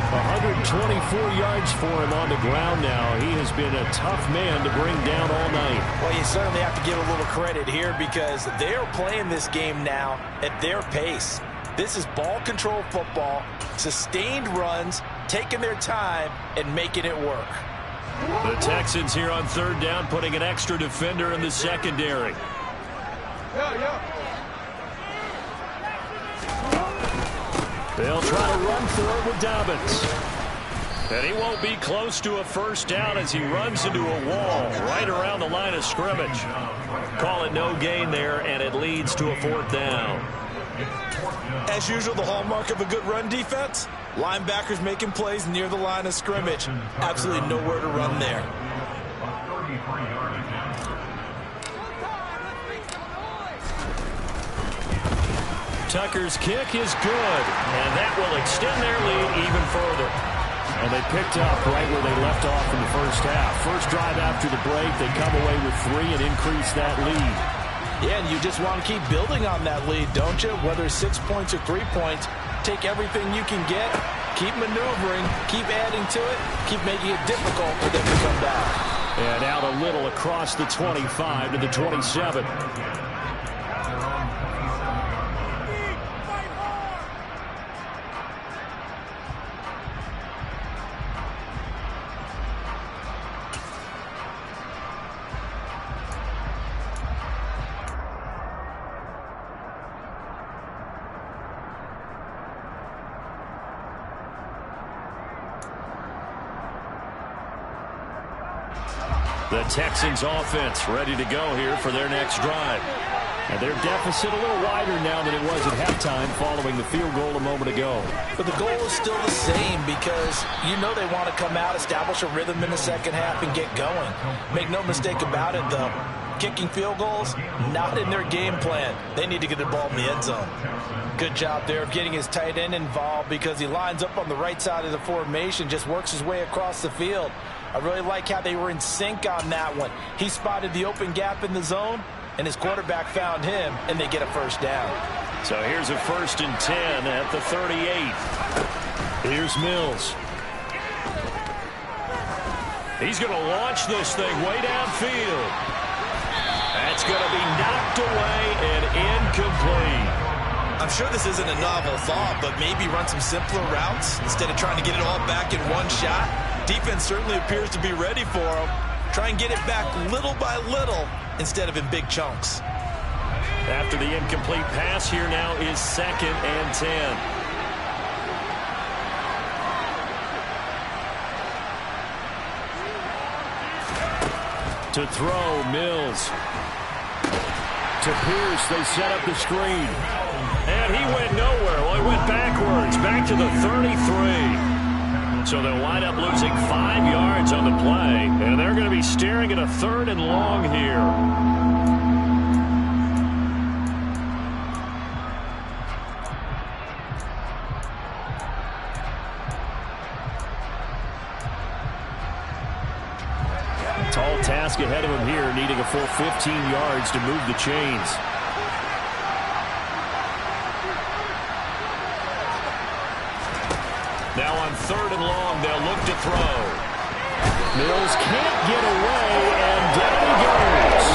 124 yards for him on the ground now. He has been a tough man to bring down all night. Well, you certainly have to give a little credit here because they're playing this game now at their pace. This is ball control football, sustained runs, taking their time, and making it work. The Texans here on 3rd down, putting an extra defender in the secondary. They'll try to run for it with Dobbins. And he won't be close to a 1st down as he runs into a wall right around the line of scrimmage. Call it no gain there, and it leads to a 4th down. As usual, the hallmark of a good run defense, linebackers making plays near the line of scrimmage. Absolutely nowhere to run there. Tucker's kick is good, and that will extend their lead even further. And they picked up right where they left off in the first half. First drive after the break, they come away with 3 and increase that lead. Yeah, and you just want to keep building on that lead, don't you? Whether it's 6 points or 3 points, take everything you can get, keep maneuvering, keep adding to it, keep making it difficult for them to come back. And out a little across the 25 to the 27. The Texans offense ready to go here for their next drive. And their deficit a little wider now than it was at halftime following the field goal a moment ago. But the goal is still the same because you know they want to come out, establish a rhythm in the second half, and get going. Make no mistake about it, though. Kicking field goals, not in their game plan. They need to get the ball in the end zone. Good job there of getting his tight end involved because he lines up on the right side of the formation, just works his way across the field. I really like how they were in sync on that one. He spotted the open gap in the zone, and his quarterback found him, and they get a first down. So here's a 1st and 10 at the 38. Here's Mills. He's going to launch this thing way downfield. That's going to be knocked away and incomplete. I'm sure this isn't a novel thought, but maybe run some simpler routes instead of trying to get it all back in one shot. Defense certainly appears to be ready for him. Try and get it back little by little instead of in big chunks. After the incomplete pass, here now is 2nd and 10. To throw, Mills. To Pierce, they set up the screen. And he went nowhere. Well, he went backwards, back to the 33. So they'll wind up losing 5 yards on the play. And they're going to be staring at a 3rd and long here. Tall task ahead of him here, needing a full 15 yards to move the chains. Now on 3rd and long, they'll look to throw. Mills can't get away, and down he goes.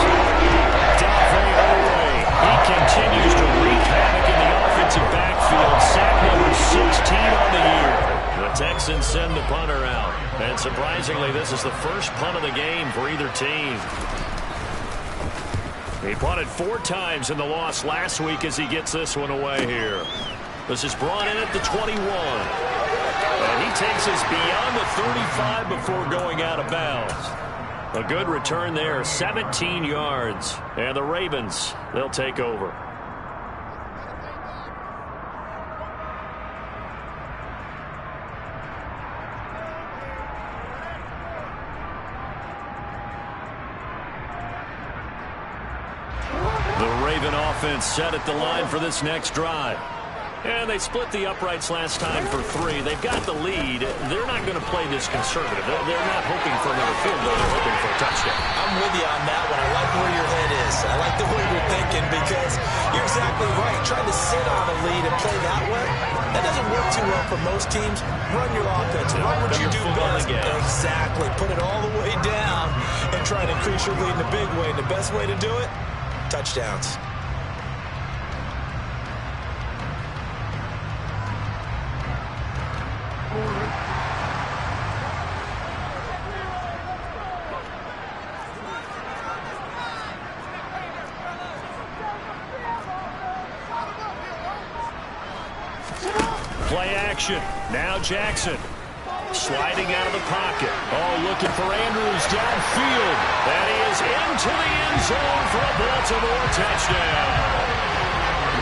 Delving away. He continues to wreak havoc in the offensive backfield. Sack number 16 on the year. The Texans send the punter out. And surprisingly, this is the first punt of the game for either team. He punted 4 times in the loss last week as he gets this one away here. This is brought in at the 21. And he takes us beyond the 35 before going out of bounds. A good return there, 17 yards. And the Ravens, they'll take over. The Raven offense set at the line for this next drive. And they split the uprights last time for 3. They've got the lead. They're not going to play this conservative. They're not hoping for another field goal. They're hoping for a touchdown. I'm with you on that one. I like where your head is. I like the way you're thinking because you're exactly right. Trying to sit on a lead and play that way, that doesn't work too well for most teams. Run your offense. Run what you do best. Exactly. Put it all the way down and try to increase your lead in a big way. And the best way to do it, touchdowns. Play action. Now Jackson. Sliding out of the pocket. Oh, looking for Andrews downfield. That is into the end zone for a Baltimore touchdown.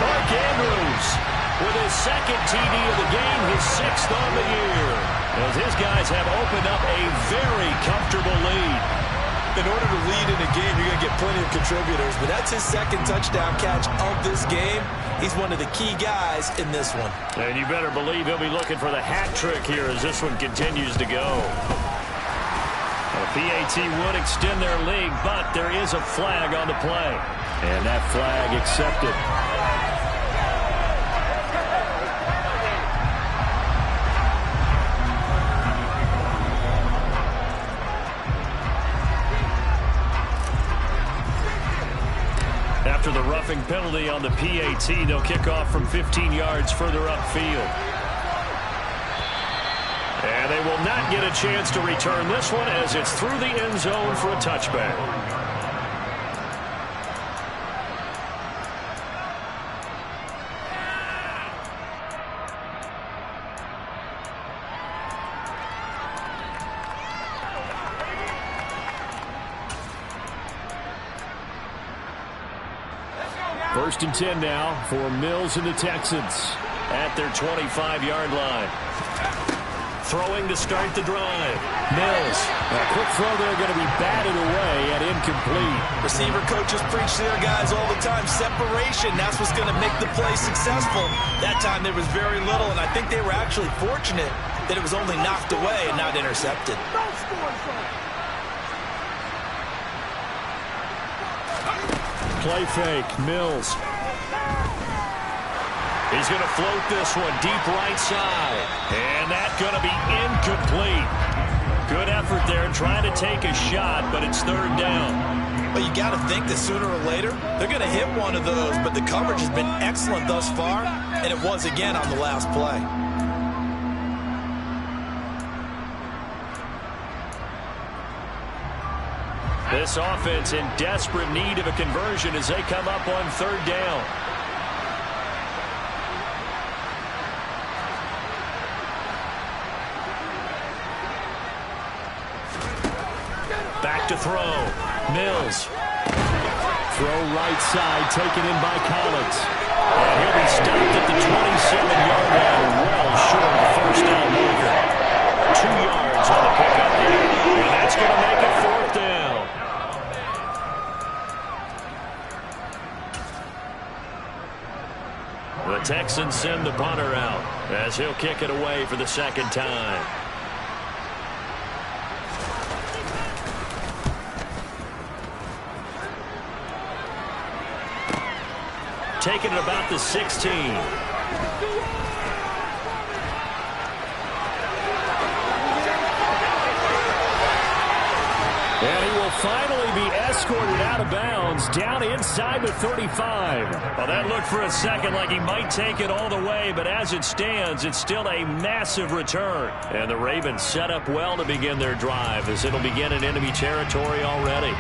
Mark Andrews with his second TD of the game, his 6th on the year. As his guys have opened up a very comfortable lead. In order to lead in a game, you're going to get plenty of contributors, but that's his second touchdown catch of this game. He's one of the key guys in this one. And you better believe he'll be looking for the hat trick here as this one continues to go. The PAT would extend their lead, but there is a flag on the play. And that flag accepted. After the roughing penalty on the PAT, they'll kick off from 15 yards further upfield. And they will not get a chance to return this one as it's through the end zone for a touchback. First and 10 now for Mills and the Texans at their 25-yard line. Throwing to start the drive. Mills. A quick throw there going to be batted away and incomplete. Receiver coaches preach to their guys all the time. Separation, that's what's going to make the play successful. That time there was very little, and I think they were actually fortunate that it was only knocked away and not intercepted. Play fake. Mills. He's going to float this one deep right side. And that's going to be incomplete. Good effort there trying to take a shot, but it's third down. But you got to think that sooner or later, they're going to hit one of those. But the coverage has been excellent thus far, and it was again on the last play. This offense in desperate need of a conversion as they come up on third down. Back to throw. Mills. Throw right side, taken in by Collins. And he'll be stopped at the 27-yard line, well short of the first down marker. 2 yards on the pickup here. And that's going to make it fourth down. The Texans send the punter out as he'll kick it away for the second time. Taking it about the 16. And he will finally be escorted out of bounds down inside the 35. Well, that looked for a second like he might take it all the way, but as it stands, it's still a massive return. And the Ravens set up well to begin their drive as it'll begin in enemy territory already.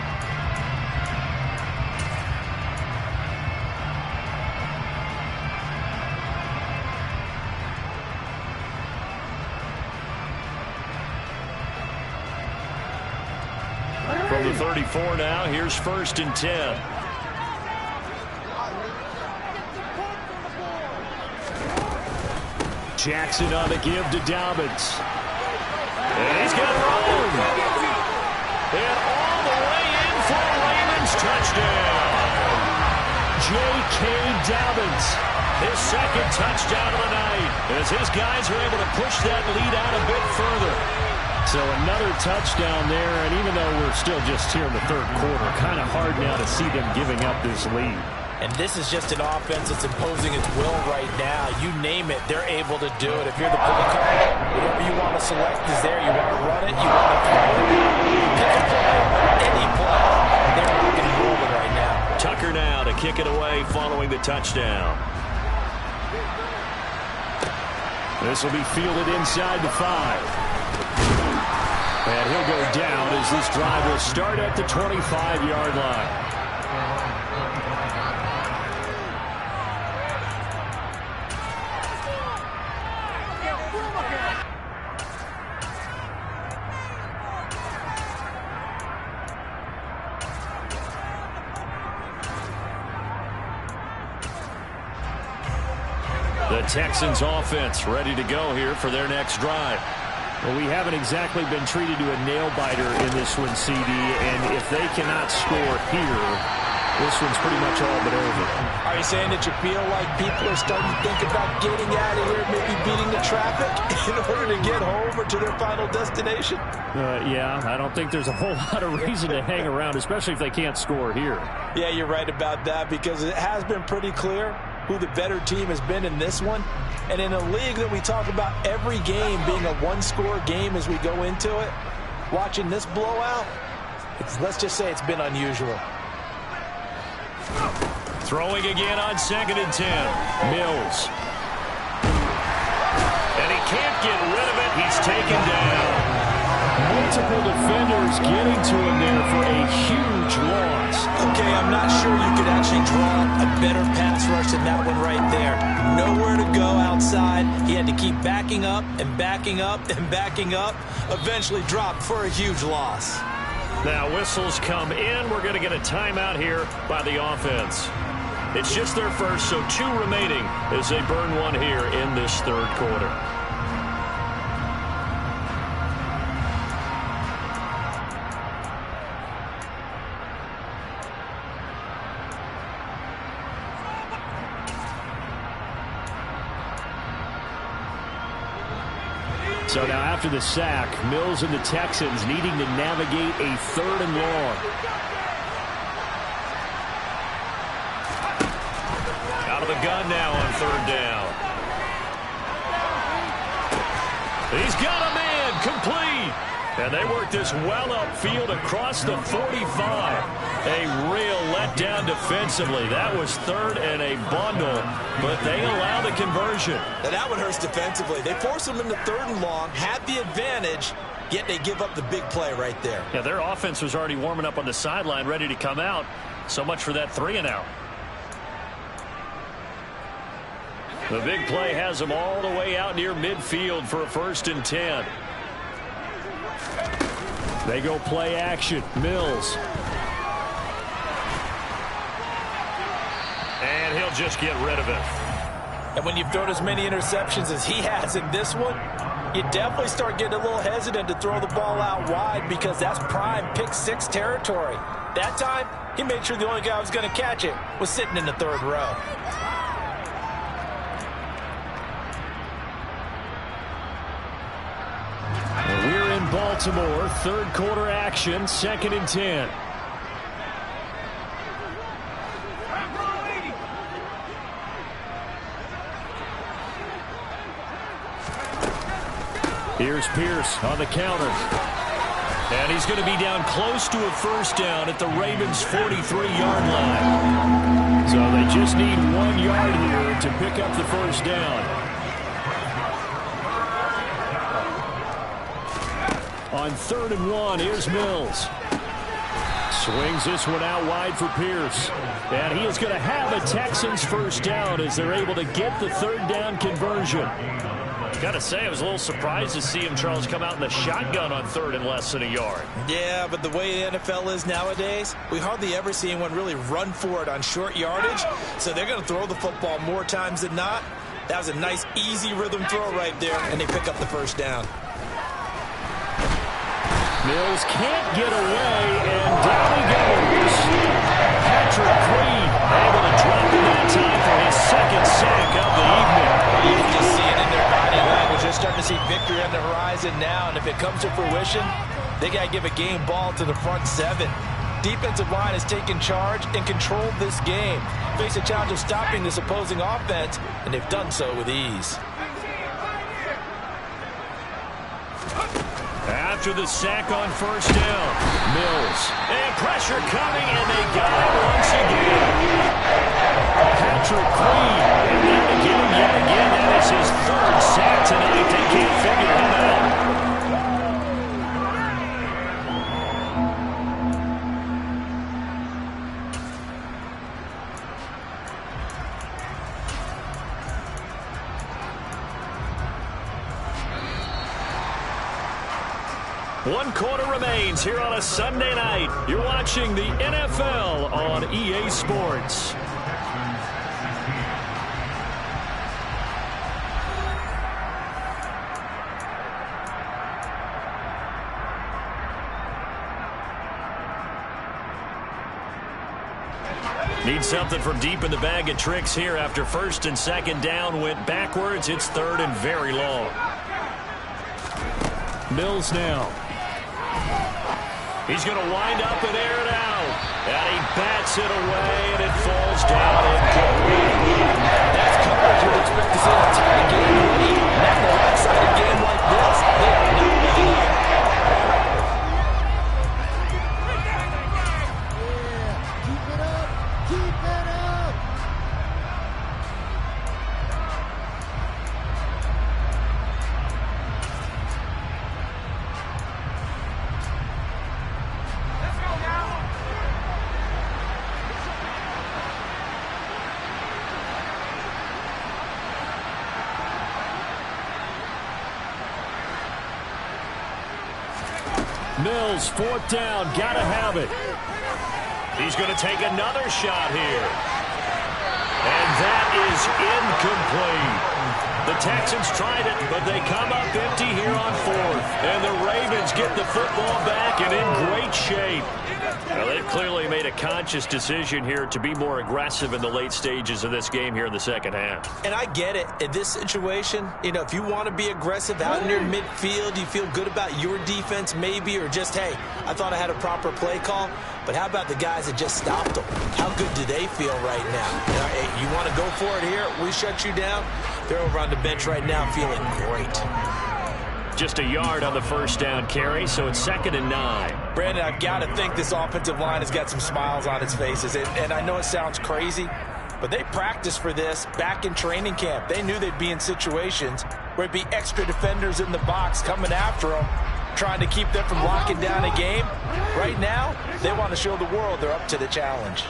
From the 34 now, here's first and 10. Jackson on the give to Dobbins. And he's got room. And all the way in for a Ravens touchdown. J.K. Dobbins, his second touchdown of the night, as his guys are able to push that lead out a bit further. So another touchdown there, and even though we're still just here in the third quarter, kind of hard now to see them giving up this lead. And this is just an offense that's imposing its will right now. You name it, they're able to do it. If you're the play caller, whatever you want to select is there. You want to run it, you want to throw it. Pick a play, any play. They're rocking and rolling right now. Tucker now to kick it away following the touchdown. This will be fielded inside the 5. And he'll go down as this drive will start at the 25-yard line. The Texans offense ready to go here for their next drive. Well, we haven't exactly been treated to a nail-biter in this one, CD, and if they cannot score here, this one's pretty much all but over. Are you saying that you feel like people are starting to think about getting out of here, maybe beating the traffic in order to get home or to their final destination? Yeah, I don't think there's a whole lot of reason to hang around, especially if they can't score here. Yeah, you're right about that, because it has been pretty clear who the better team has been in this one. And in a league that we talk about every game being a one-score game as we go into it, watching this blowout, let's just say it's been unusual. Throwing again on 2nd and 10. Mills. And he can't get rid of it. He's taken down. Multiple defenders getting to him there for a huge loss. Okay, I'm not sure you could actually draw a better pass rush than that one right there. Nowhere to go outside. He had to keep backing up and backing up and backing up. Eventually dropped for a huge loss. Now whistles come in. We're going to get a timeout here by the offense. It's just their first, so 2 remaining as they burn one here in this third quarter. So now after the sack, Mills and the Texans needing to navigate a 3rd and long. Out of the gun now on 3rd down. He's got a man complete. And they work this well upfield across the 45. A real letdown defensively. That was 3rd and a bundle, but they allow the conversion. Now that one hurts defensively. They force them into 3rd and long, had the advantage, yet they give up the big play right there. Yeah, their offense was already warming up on the sideline, ready to come out. So much for that 3 and out. The big play has them all the way out near midfield for a 1st and 10. They go play action. Mills. And he'll just get rid of it. And when you've thrown as many interceptions as he has in this one, you definitely start getting a little hesitant to throw the ball out wide, because that's prime pick 6 territory. That time, he made sure the only guy who was going to catch it was sitting in the 3rd row. We're in Baltimore. 3rd quarter action. 2nd and 10. Here's Pierce on the counter. And he's going to be down close to a 1st down at the Ravens' 43-yard line. So they just need 1 yard here to pick up the 1st down. On 3rd and 1, here's Mills. Swings this one out wide for Pierce. And he is going to have a Texans 1st down as they're able to get the 3rd down conversion. Got to say, I was a little surprised to see him, Charles, come out in the shotgun on 3rd and less than a yard. Yeah, but the way the NFL is nowadays, we hardly ever see anyone really run for it on short yardage. So they're going to throw the football more times than not. That was a nice, easy rhythm throw right there, and they pick up the 1st down. Mills can't get away, and down he goes. Patrick Queen able to drop it that time for his 2nd sack of the evening. You can just see it in their body language. They're starting to see victory on the horizon now, and if it comes to fruition, they got to give a game ball to the front 7. Defensive line has taken charge and controlled this game. Face a challenge of stopping this opposing offense, and they've done so with ease. After the sack on 1st down, Mills. And pressure coming, and they got it once again. Patrick Queen. And then again, yet again, that is his 3rd sack tonight. They can't figure him out. One quarter remains here on a Sunday night. You're watching the NFL on EA Sports. Need something from deep in the bag of tricks here after first and second down went backwards. It's third and very long. Mills now. He's going to wind up and air it out. And he bats it away, and it falls down incomplete. That's coverage you'd expect to see an entire game ready. Not in a lopsided game like this. They are not giving up. Mills, fourth down, gotta have it. He's going to take another shot here. And that is incomplete. The Texans tried it, but they come up empty here on fourth. And the Ravens get the football back and in great shape. Well, they've clearly made a conscious decision here to be more aggressive in the late stages of this game here in the second half. And I get it. In this situation, you know, if you want to be aggressive out near midfield, you feel good about your defense maybe, or just, hey, I thought I had a proper play call. But how about the guys that just stopped them? How good do they feel right now? You know, hey, you want to go for it here? We shut you down. They're over on the bench right now feeling great. Just a yard on the first down carry, so it's 2nd and 9. Brandon, I've got to think this offensive line has got some smiles on its faces. And I know it sounds crazy, but they practiced for this back in training camp. They knew they'd be in situations where it'd be extra defenders in the box coming after them, trying to keep them from locking down a game. Right now, they want to show the world they're up to the challenge.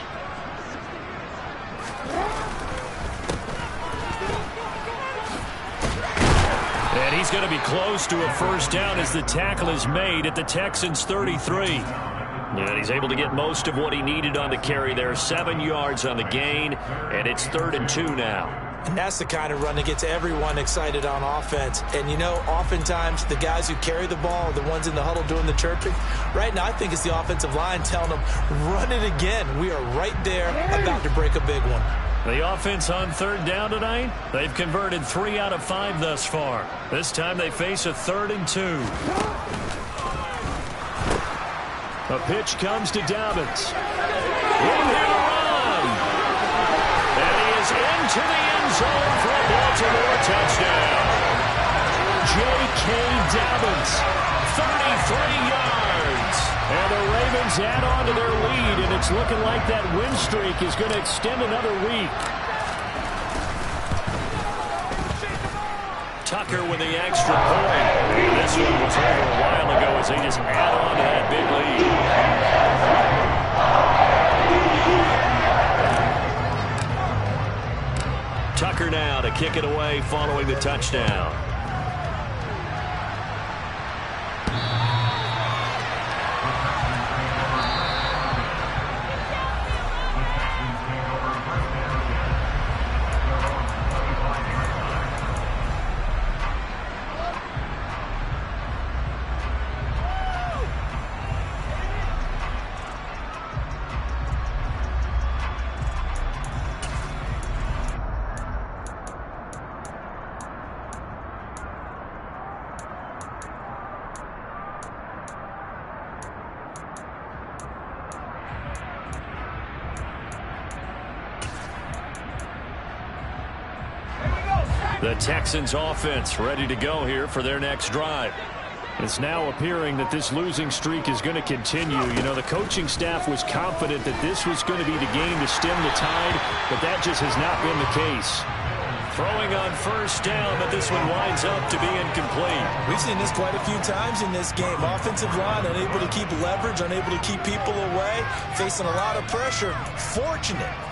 And he's going to be close to a first down as the tackle is made at the Texans' 33. And he's able to get most of what he needed on the carry there. 7 yards on the gain, and it's 3rd and 2 now. And that's the kind of run that gets everyone excited on offense. And, you know, oftentimes the guys who carry the ball are the ones in the huddle doing the chirping. Right now, I think it's the offensive line telling them, run it again. We are right there about to break a big one. The offense on 3rd down tonight, they've converted 3 out of 5 thus far. This time they face a 3rd and 2. A pitch comes to Dobbins. Room here to run. And he is into the end zone for a Baltimore touchdown. J.K. Dobbins, 33 yards. And the Ravens add on to their lead, and it's looking like that win streak is going to extend another week. Tucker with the extra point. And this one was over a while ago as they just add on to that big lead. Tucker now to kick it away following the touchdown. The Texans offense ready to go here for their next drive. It's now appearing that this losing streak is going to continue. You know, the coaching staff was confident that this was going to be the game to stem the tide, but that just has not been the case. Throwing on first down, but this one winds up to be incomplete. We've seen this quite a few times in this game. Offensive line unable to keep leverage, unable to keep people away, facing a lot of pressure.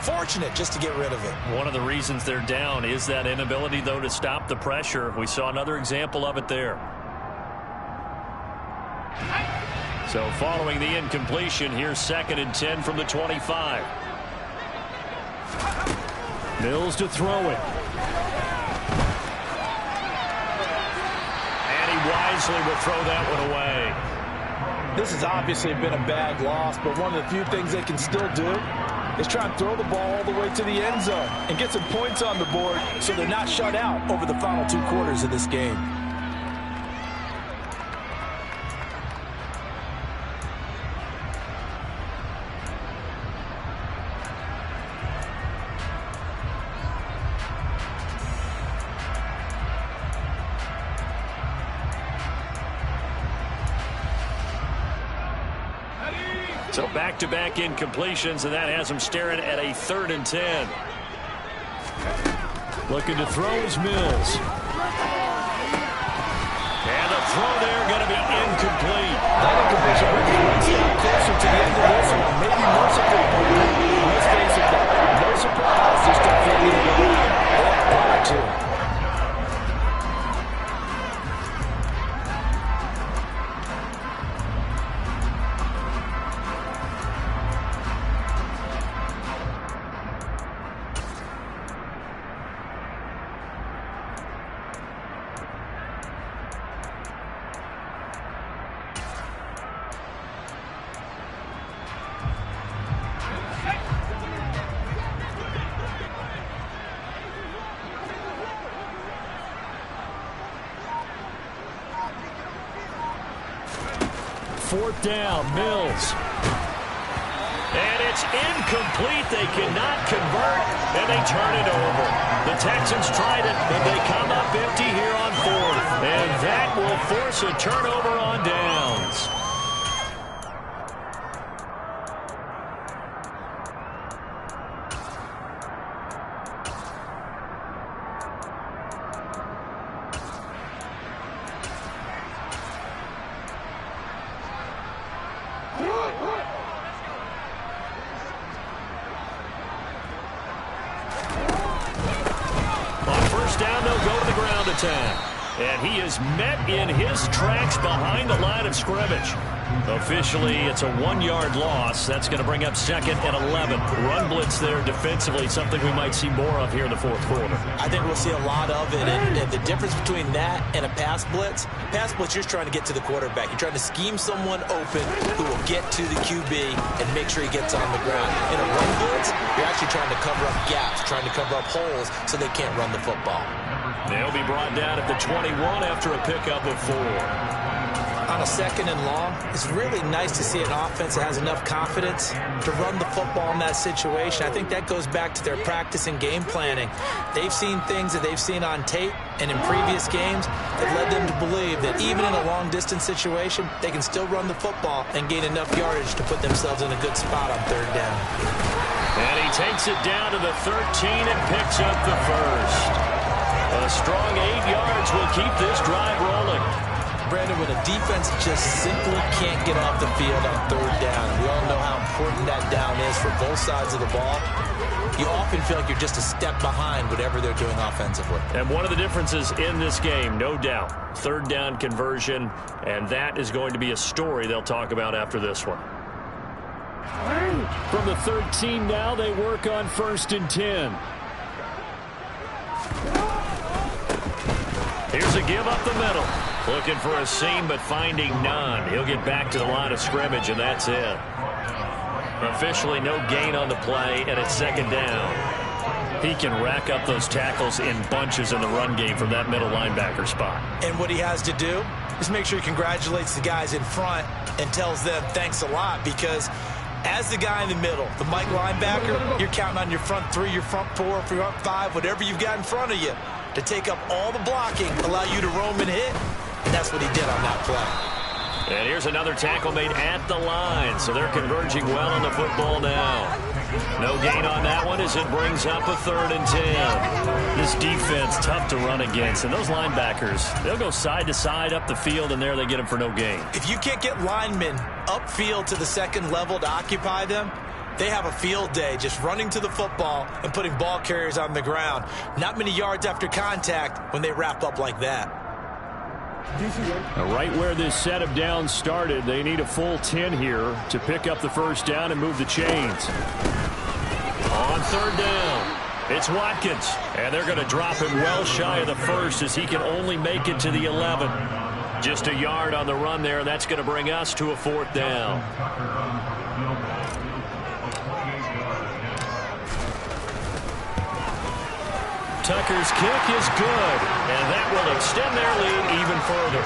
Fortunate just to get rid of it. One of the reasons they're down is that inability, though, to stop the pressure. We saw another example of it there. So following the incompletion, here's 2nd and 10 from the 25. Mills to throw it. Wisely will throw that one away. This has obviously been a bad loss, but one of the few things they can still do is try and throw the ball all the way to the end zone and get some points on the board so they're not shut out over the final 2 quarters of this game. So back-to-back incompletions, and that has him staring at a 3rd and 10. Looking to throw is Mills. And the throw there going to be incomplete. That incompletion brings us one step closer to the end of this one. Maybe mercifully, let's face it, no surprise, just a feeling of the lead. Yeah, too. 4th down, Mills. And it's incomplete. They cannot convert, and they turn it over. The Texans tried it, but they come up empty here on 4th. And that will force a turnover on downs. And he is met in his tracks behind the line of scrimmage. Officially, it's a 1-yard loss. That's going to bring up 2nd and 11. Run blitz there defensively, something we might see more of here in the 4th quarter. I think we'll see a lot of it. And the difference between that and a pass blitz, you're trying to get to the quarterback. You're trying to scheme someone open who will get to the QB and make sure he gets on the ground. In a run blitz, you're actually trying to cover up gaps, trying to cover up holes so they can't run the football. They'll be brought down at the 21 after a pickup of 4. On a 2nd and long, it's really nice to see an offense that has enough confidence to run the football in that situation. I think that goes back to their practice and game planning. They've seen things that they've seen on tape and in previous games that led them to believe that even in a long-distance situation, they can still run the football and gain enough yardage to put themselves in a good spot on 3rd down. And he takes it down to the 13 and picks up the 1st. A strong 8 yards will keep this drive rolling. Brandon, when a defense just simply can't get off the field on 3rd down, we all know how important that down is for both sides of the ball. You often feel like you're just a step behind whatever they're doing offensively. And one of the differences in this game, no doubt, 3rd down conversion, and that is going to be a story they'll talk about after this one. From the 13 now, they work on 1st and 10. Here's a give up the middle. Looking for a seam, but finding none. He'll get back to the line of scrimmage, and that's it. Officially no gain on the play, and it's 2nd down. He can rack up those tackles in bunches in the run game from that middle linebacker spot. And what he has to do is make sure he congratulates the guys in front and tells them thanks a lot, because as the guy in the middle, the Mike linebacker, you're counting on your front 3, your front 4, your front 5, whatever you've got in front of you, to take up all the blocking, allow you to roam and hit, and that's what he did on that play. And here's another tackle made at the line, so they're converging well on the football now. No gain on that one as it brings up a 3rd and 10. This defense tough to run against, and those linebackers, they'll go side to side up the field, and there they get them for no gain. If you can't get linemen upfield to the 2nd level to occupy them, they have a field day just running to the football and putting ball carriers on the ground. Not many yards after contact when they wrap up like that. Right where this set of downs started, they need a full 10 here to pick up the 1st down and move the chains. On 3rd down, it's Watkins, and they're going to drop him well shy of the 1st as he can only make it to the 11. Just a yard on the run there. That's going to bring us to a 4th down. Tucker's kick is good, and that will extend their lead even further.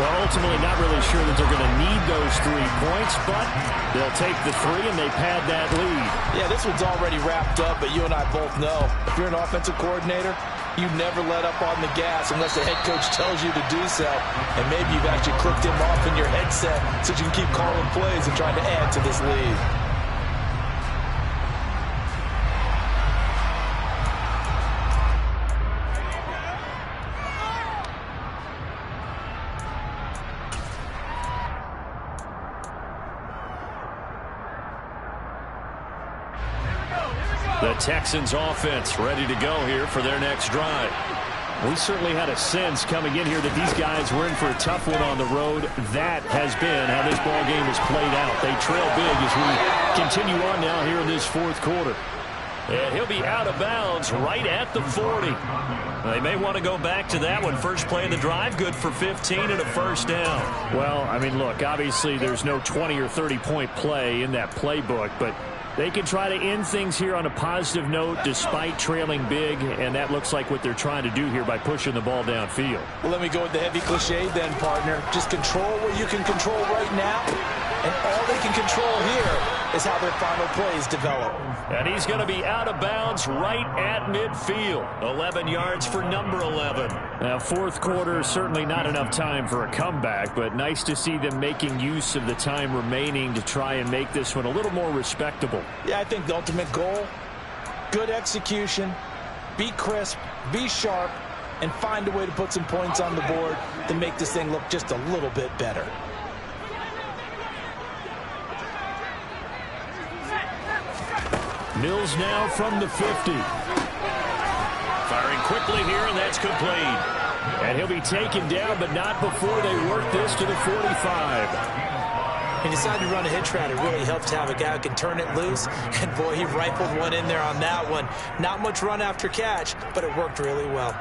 Well, ultimately, not really sure that they're going to need those 3 points, but they'll take the 3 and they pad that lead. Yeah, this one's already wrapped up, but you and I both know if you're an offensive coordinator, you never let up on the gas unless the head coach tells you to do so. And maybe you've actually clicked him off in your headset so you can keep calling plays and trying to add to this lead. The Texans offense ready to go here for their next drive. We certainly had a sense coming in here that these guys were in for a tough one on the road. That has been how this ball game has played out. They trail big as we continue on now here in this 4th quarter. And he'll be out of bounds right at the 40. They may want to go back to that one. First play of the drive, good for 15 and a first down. Well, I mean, look, obviously there's no 20 or 30-point play in that playbook, but they can try to end things here on a positive note despite trailing big, and that looks like what they're trying to do here by pushing the ball downfield. Well, let me go with the heavy cliche then, partner. Just control what you can control right now, and all they can control here is how their final plays develop. And he's going to be out of bounds right at midfield. 11 yards for number 11. Now, 4th quarter, certainly not enough time for a comeback, but nice to see them making use of the time remaining to try and make this one a little more respectable. Yeah, I think the ultimate goal, good execution, be crisp, be sharp, and find a way to put some points on the board to make this thing look just a little bit better. Mills now from the 50. Firing quickly here, and that's complete. And he'll be taken down, but not before they work this to the 45. He decided to run a hitch route. It really helps to have a guy who can turn it loose. And, boy, he rifled one in there on that one. Not much run after catch, but it worked really well.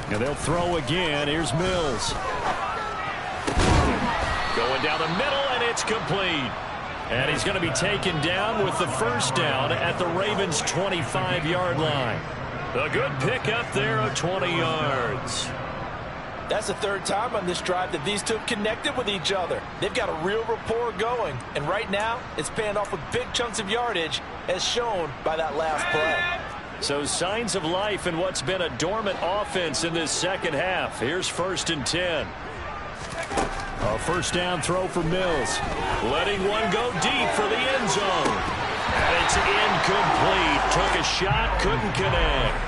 And they'll throw again. Here's Mills. Going down the middle, and it's complete. And he's going to be taken down with the first down at the Ravens' 25-yard line. A good pickup there of 20 yards. That's the 3rd time on this drive that these two have connected with each other. They've got a real rapport going. And right now, it's paying off with big chunks of yardage, as shown by that last play. So signs of life in what's been a dormant offense in this second half. Here's 1st and 10. A first down throw for Mills. Letting one go deep for the end zone. And it's incomplete. Took a shot, couldn't connect.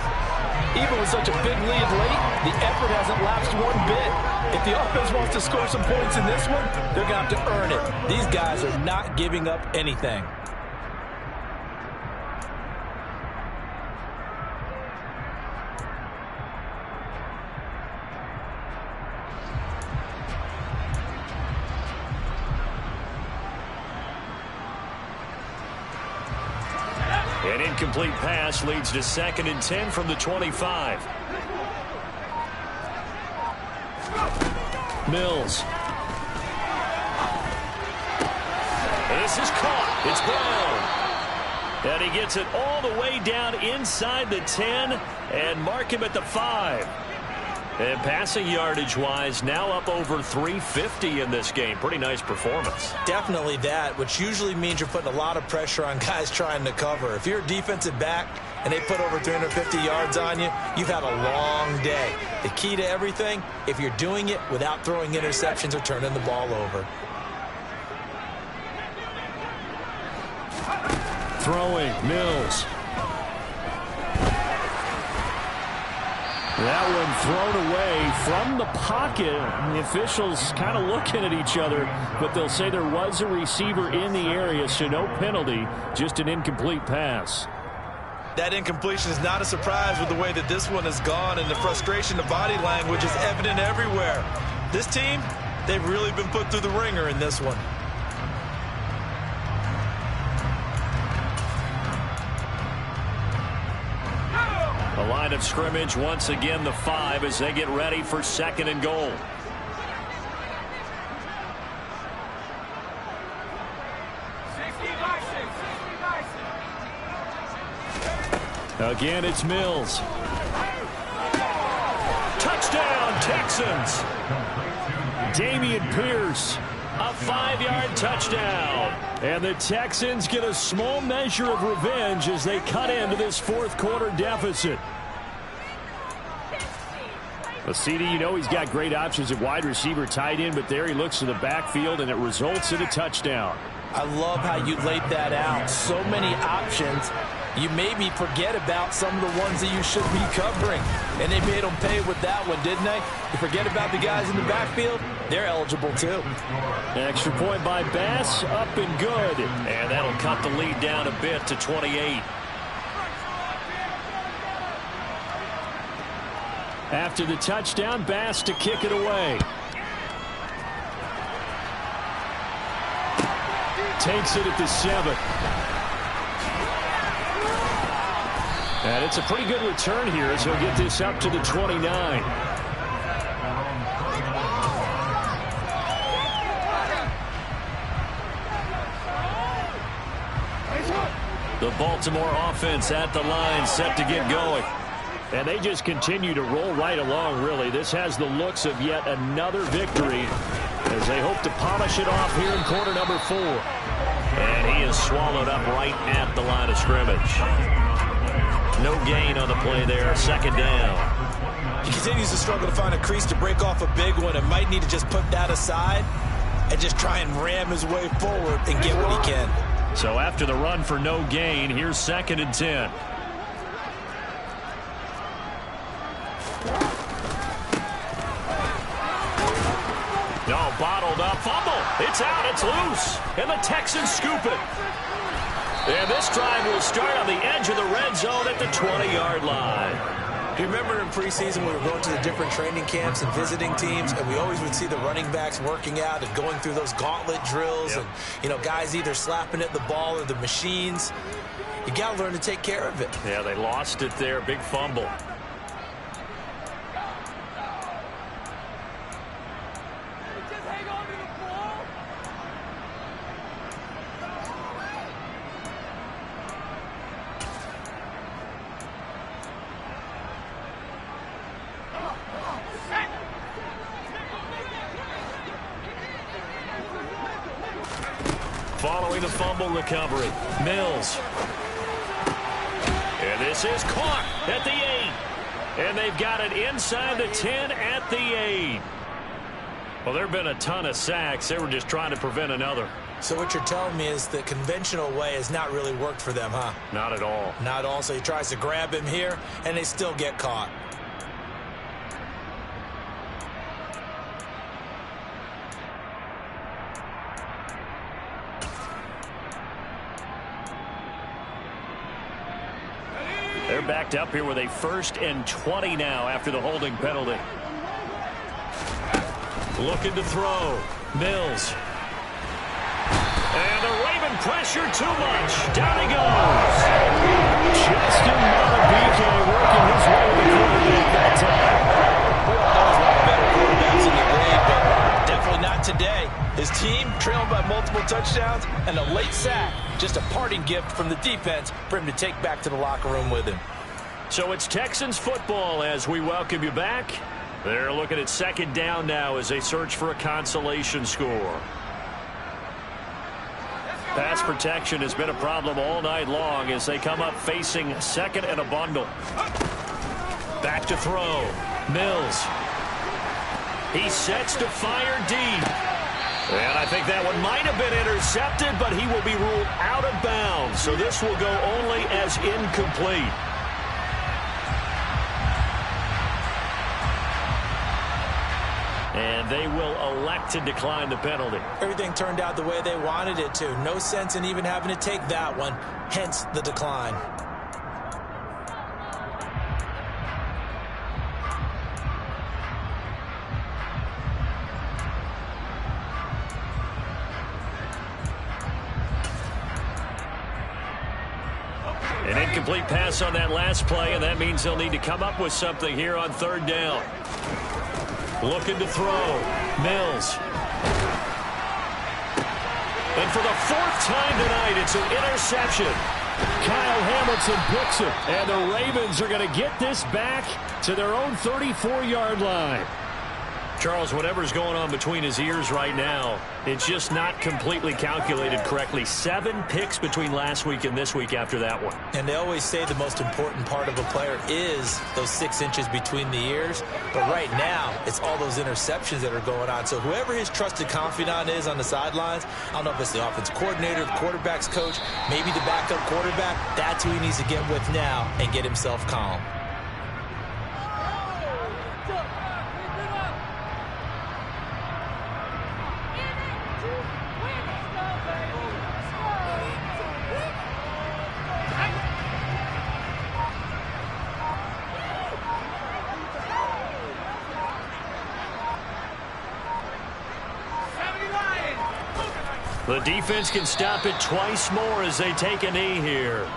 Even with such a big lead late, the effort hasn't lapsed one bit. If the offense wants to score some points in this one, they're going to have to earn it. These guys are not giving up anything. An incomplete pass leads to 2nd and 10 from the 25. Mills. This is caught. It's Brown. And he gets it all the way down inside the 10 and mark him at the 5. And passing yardage-wise, now up over 350 in this game. Pretty nice performance. Definitely that, which usually means you're putting a lot of pressure on guys trying to cover. If you're a defensive back and they put over 350 yards on you, you've had a long day. The key to everything, if you're doing it without throwing interceptions or turning the ball over. Throwing, Mills. That one thrown away from the pocket. The officials kind of looking at each other, but they'll say there was a receiver in the area, so no penalty, just an incomplete pass. That incompletion is not a surprise with the way that this one has gone, and the frustration of body language is evident everywhere. This team, they've really been put through the ringer in this one. The line of scrimmage once again the 5 as they get ready for 2nd and goal. Again, it's Mills. Touchdown, Texans. Dameon Pierce, a 5-yard touchdown. And the Texans get a small measure of revenge as they cut into this 4th quarter deficit. Well, CD, you know he's got great options at wide receiver, tight end, but there he looks to the backfield, and it results in a touchdown. I love how you laid that out. So many options. You maybe forget about some of the ones that you should be covering. And they made them pay with that one, didn't they? You forget about the guys in the backfield, they're eligible too. Extra point by Bass, up and good. And that'll cut the lead down a bit to 28. After the touchdown, Bass to kick it away. Takes it at the 7. And it's a pretty good return here as he'll get this up to the 29. The Baltimore offense at the line, set to get going. And they just continue to roll right along, really. This has the looks of yet another victory as they hope to polish it off here in quarter number 4. And he is swallowed up right at the line of scrimmage. No gain on the play there, 2nd down. He continues to struggle to find a crease to break off a big one and might need to just put that aside and just try and ram his way forward and get what he can. So after the run for no gain, here's 2nd and 10. No, bottled up, fumble. It's out, it's loose. And the Texans scoop it. And this drive will start on the edge of the red zone at the 20-yard line. You remember in preseason we were going to the different training camps and visiting teams, and we always would see the running backs working out and going through those gauntlet drills, and, you know, guys either slapping at the ball or the machines. You got to learn to take care of it. Yeah, they lost it there. Big fumble. Following the fumble recovery, Mills. And this is caught at the 8. And they've got it inside the 10 at the 8. Well, there have been a ton of sacks. They were just trying to prevent another. So what you're telling me is the conventional way has not really worked for them, huh? Not at all. Not at all. So he tries to grab him here, and they still get caught. They're backed up here with a 1st and 20 now after the holding penalty. Looking to throw. Mills. And the Raven pressure too much. Down he goes. Justin Madubuike working his way to the quarterback that time. We all know there's a lot better quarterbacks in the league, but definitely not today. His team trailed by multiple touchdowns and a late sack. Just a parting gift from the defense for him to take back to the locker room with him. So it's Texans football as we welcome you back. They're looking at 2nd down now as they search for a consolation score. Pass protection has been a problem all night long as they come up facing 2nd and a bundle. Back to throw. Mills. He sets to fire deep. And I think that one might have been intercepted, but he will be ruled out of bounds. So this will go only as incomplete. And they will elect to decline the penalty. Everything turned out the way they wanted it to. No sense in even having to take that one, hence the decline. An incomplete pass on that last play, and that means they'll need to come up with something here on third down. Looking to throw. Mills. And for the fourth time tonight, it's an interception. Kyle Hamilton picks it, and the Ravens are going to get this back to their own 34-yard line. Charles, whatever's going on between his ears right now, it's just not completely calculated correctly. 7 picks between last week and this week after that one. And they always say the most important part of a player is those 6 inches between the ears. But right now, it's all those interceptions that are going on. So whoever his trusted confidant is on the sidelines, I don't know if it's the offense coordinator, the quarterback's coach, maybe the backup quarterback, that's who he needs to get with now and get himself calm. The defense can stop it twice more as they take a knee here.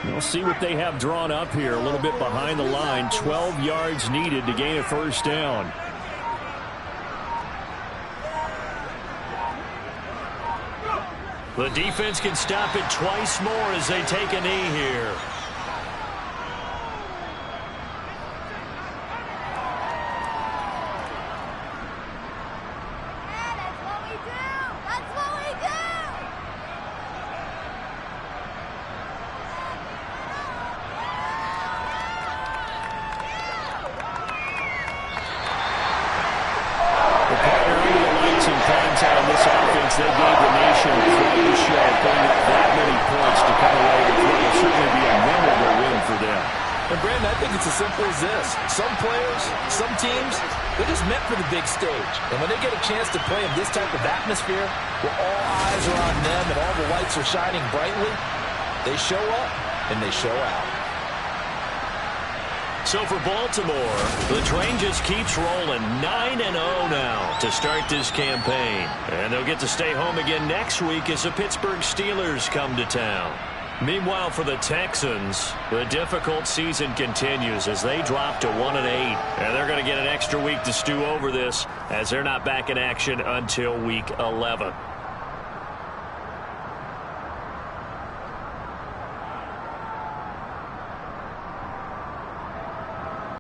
We'll see what they have drawn up here. A little bit behind the line. 12 yards needed to gain a first down. The defense can stop it twice more as they take a knee here. They gave the nation quite a show, putting up that many points to come away with what will certainly be a memorable win for them. And Brandon, I think it's as simple as this. Some players, some teams, they're just meant for the big stage. And when they get a chance to play in this type of atmosphere, where all eyes are on them and all the lights are shining brightly, they show up and they show out. So for Baltimore, the train just keeps rolling 9-0 now to start this campaign. And they'll get to stay home again next week as the Pittsburgh Steelers come to town. Meanwhile, for the Texans, the difficult season continues as they drop to 1-8. And they're going to get an extra week to stew over this as they're not back in action until week 11.